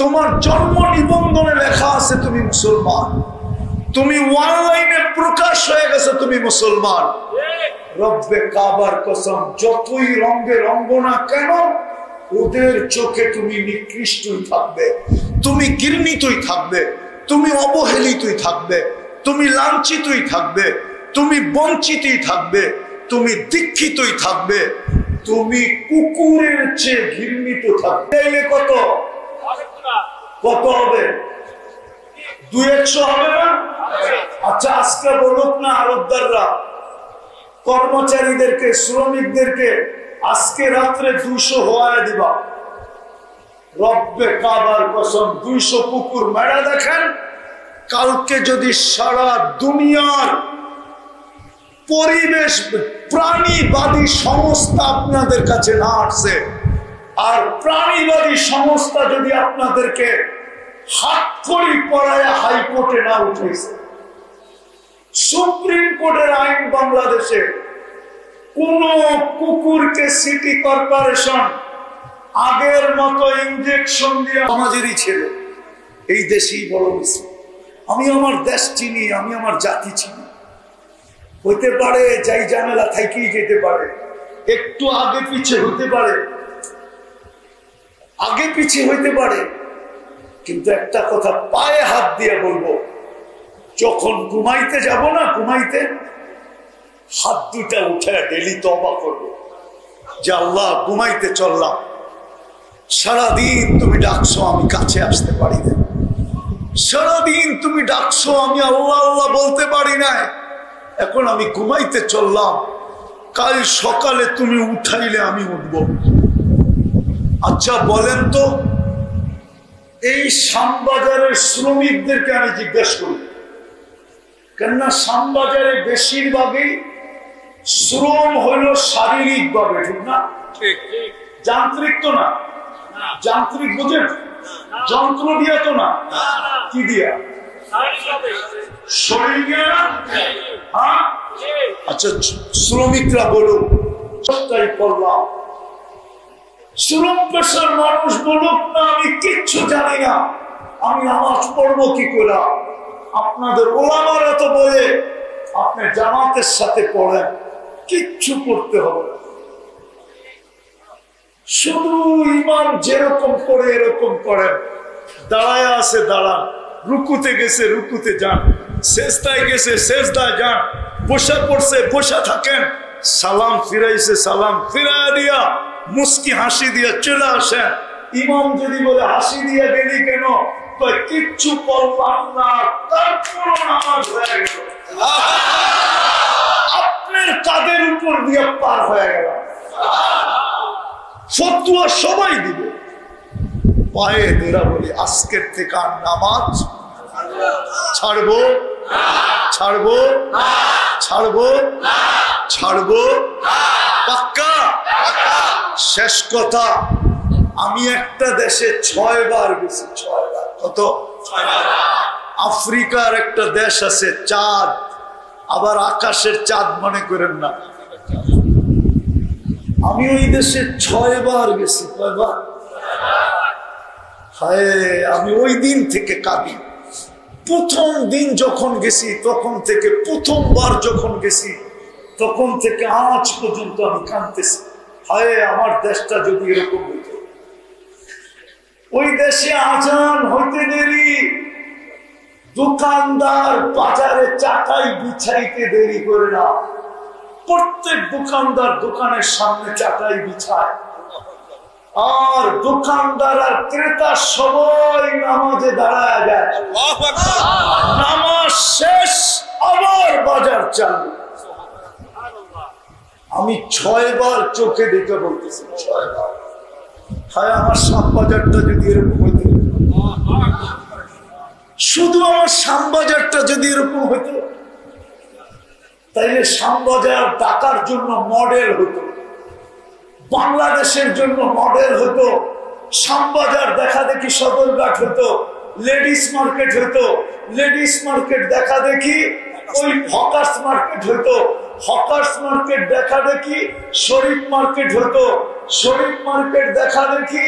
তোমার জন্ম নিবন্ধনে লেখা আছে তুমি মুসলমান, তুমি অনলাইনে প্রকাশ হয়ে গেছে তুমি মুসলমান। রব্বে কাবার কসম, যতই রঙে রঙ্গ না কেন, ওদের চোখে তুমি নিকৃষ্টই থাকবে, তুমি ঘৃণিতই থাকবে, তুমি অবহেলিতই থাকবে, তুমি লাঞ্ছিতই থাকবে, তুমি বঞ্চিতই থাকবে, তুমি দীক্ষিতই থাকবে, তুমি কুকুরের চেয়ে ঘৃণিত থাকবে। কত কত হবে? 200 হবে না? আচ্ছা আজকে বলুক না আরবদাররা কর্মচারীদেরকে, শ্রমিকদেরকে আজকে রাত্রে 200 হওয়ায় দিবা। রব্বে কাবার কসম, 200 কুকুর মেরা দেখেন। কালকে যদি সারা দুনিয়ার পরিবেশ প্রাণীবাদী সংস্থা আপনাদের কাছে না আসছে, আর প্রাণীবাদী সংস্থা যদি আপনাদেরকে হাত করি পড়ায় হাইকোর্টে না উঠেছে, সুপ্রিম কোর্টের আইন বাংলাদেশে কোন কুকুরকে সিটি কর্পোরেশন আগের মতো ইনজেকশন দিয়ে সমাজেরই ছেলে, এই দেশেই বড় বেশি। আমি আমার দেশ চিনি, আমি আমার জাতি চিনি। হইতে পারে যাই ঝামেলা থাইকেই যেতে পারে, একটু আগে পিছে হইতে পারে, আগে পিছে হইতে পারে, কিন্তু একটা কথা পায়ে হাত দিয়ে বলবো, যখন ঘুমাইতে যাব না, ঘুমাইতে হাত দুটা উঠে ডেলি তওবা করবো যে আল্লাহ ঘুমাইতে চললাম, সারাদিন তুমি ডাকছো আমি কাছে আসতে পারি না, সারাদিন তুমি ডাকছো আমি আল্লাহ আল্লাহ বলতে পারি না, এখন আমি ঘুমাইতে চললাম, কাল সকালে তুমি উঠাইলে আমি উঠবো। আচ্ছা বলেন তো, এই শ্যামবাজারের শ্রমিকদেরকে আমি জিজ্ঞাসা করি, কেননা শ্যামবাজারে বেশিরভাগই শ্রম হইল শারীরিক ভাবে, ঠিক না? যান্ত্রিক তো না, যান্ত্রিক বুঝেন, যন্ত্র দিয়া তো না, কি দিয়া? শরীর দিয়া না? হ্যাঁ। আচ্ছা শ্রমিকরা বলুক সবটাই করলাম, শ্রম পেশার মানুষ বলুক না আমি কিচ্ছু জানি না, আমি নামাজ পড়বো কি করে? আপনাদের ওলামারা তো বলে আপনি জামাতের সাথে পড়েন, কিচ্ছু করতে হবে, শুধু ইমাম যেরকম করে এরকম করেন, দাঁড়ায় আছে দাঁড়ান, রুকুতে গেছে রুকুতে যান, সেজদায় গেছে, সেজদায় যান, বসে পড়ছে, বসে থাকেন, সালাম ফিরাইছে, সালাম ফিরাইয়া দিয়া মুস্কি হাসি দিয়া চলে আসেন। ইমাম যদি বলে হাসি দিয়া গেলি কেন, কিচ্ছু বললাম না, তারপর নামাজ হয়ে গেল, আপনার কাদের উপর দিয়ে পার হয়ে গেল। ফতুয়া সবাই দিবে, পায়ে ধরা বলি আজকের থেকে আর নামাজ ছাড়বো, ছাড়বো, ছাড়বো, ছাড়বো, পাক্কা। শেষ কথা, আমি একটা দেশে 6 বার গেছি, 6 বার। কত? আফ্রিকার একটা দেশ আছে চাঁদ, আবার আকাশের চাঁদ মনে করেন না, আমি ওই দেশে 6 বার গেছি। কয়বার? হায়, আমি ওই দিন থেকে কাঁদি। প্রথম দিন যখন গেছি তখন থেকে, প্রথমবার যখন গেছি তখন থেকে আজ পর্যন্ত আমি কাঁদতেছি। হায়, আমার দেশটা যদি এরকম হইত। ওই দেশে আজান হইতে দেরি, দোকানদার বাজারে চাটাই বিছাইতে দেরি করে না, প্রত্যেক দোকানদার দোকানের সামনে চাটাই বিছায়, আর দোকানদার আর ক্রেতা সবাই নামাজে দাঁড়ায় যায়। নামাজ শেষ, আবার বাজার চালু। আমি 6 বার চোখে দেখে বলতেছি, 6 বার। হায়, আমার শ্যামবাজারটা যদি এরকম হইত, শুধু আমার শ্যামবাজারটা যদি এরকম হইত, তাইলে শ্যামবাজার ঢাকার জন্য মডেল হতো, বাংলাদেশের জন্য মডেল হতো। শ্যামবাজার দেখা দেখি সদরঘাট হতো, লেডিস মার্কেট হতো, লেডিস মার্কেট দেখা দেখি ওই হকার্স মার্কেট হতো, হকার্স মার্কেট দেখা দেখি শরীফ মার্কেট হতো, শরীফ মার্কেট দেখা দেখি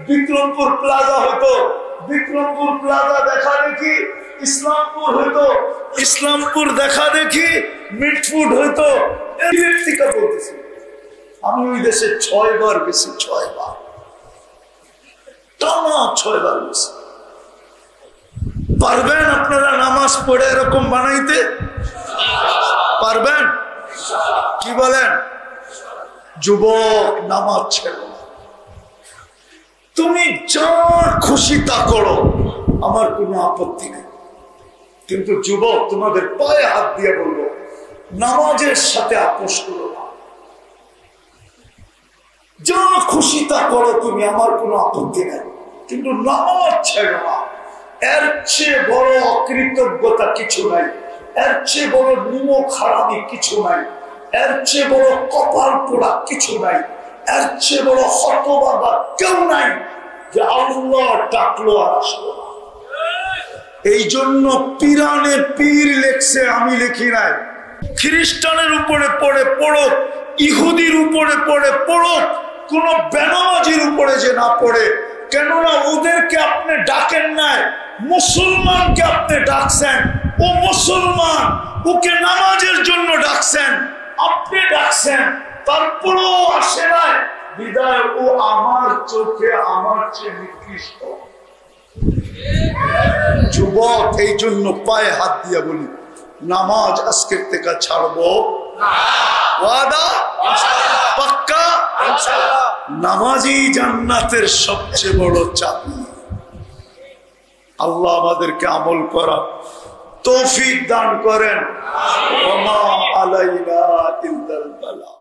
বিক্রমপুর প্লাজা হতো, বিক্রমপুর প্লাজা দেখা দেখি ইসলামপুর হতো, ইসলামপুর দেখা দেখি মিটফুড হতো। এর থেকে বলতেছি, আমি ওই দেশে 6 বার গেছি, 6 বার, টানা 6 বার গেছি। পারবেন আপনারা নামাজ পড়ে এরকম বানাইতে? পারবেন? কি বলেন? যুবক, নামাজ ছেড়ো, তুমি যা খুশি তা করো, আমার কোনো আপত্তি নেই। কিন্তু যুবক, তোমাদের পায়ে হাত দিয়ে বলবো, নামাজের সাথে আপোষ করো না। যা খুশি তা করো তুমি, আমার কোনো আপত্তি নেই, কিন্তু নামাজ ছেড়ো না। এর চেয়ে বড় অকৃতজ্ঞতা কিছু নাই, এর চেয়ে বড় নিমক হারামি কিছু নাই, এর চেয়ে বড় কপাল পোড়া কিছু নাই, এর চেয়ে বড় হতভাগা কেউ নাই যে আল্লাহ ডাকলো আর আসলো না। এই জন্য পিরানে পীর লেখছে, আমি লিখি নাই। খ্রিস্টানের উপরে পড়ে পড়ো, ইহুদির উপরে পড়ে পড়ো, কোন বেনামাজির উপরে যে না পড়ে। কেননা ওদেরকে আপনি ডাকেন নাই, মুসলমানকে আপনি ডাকছেন, ও মুসলমান, ওকে নামাজের জন্য ডাকছেন, আপনি ডাকছেন, তারপরেও আসে নাই, বিদায় ও আমার চোখে আমার চেয়ে নিকৃষ্ট। যুবক, এই জন্য পায়ে হাত দিয়া বলি, নামাজ আজকের থেকে ছাড়বো, ওয়াদা পাক্কা। নামাজই জান্নাতের সবচেয়ে বড় চাবি। আল্লাহ আমাদেরকে আমল করা তৌফিক দান করেন। ওয়া মা আলাইনা ইল্লাল বালাগ।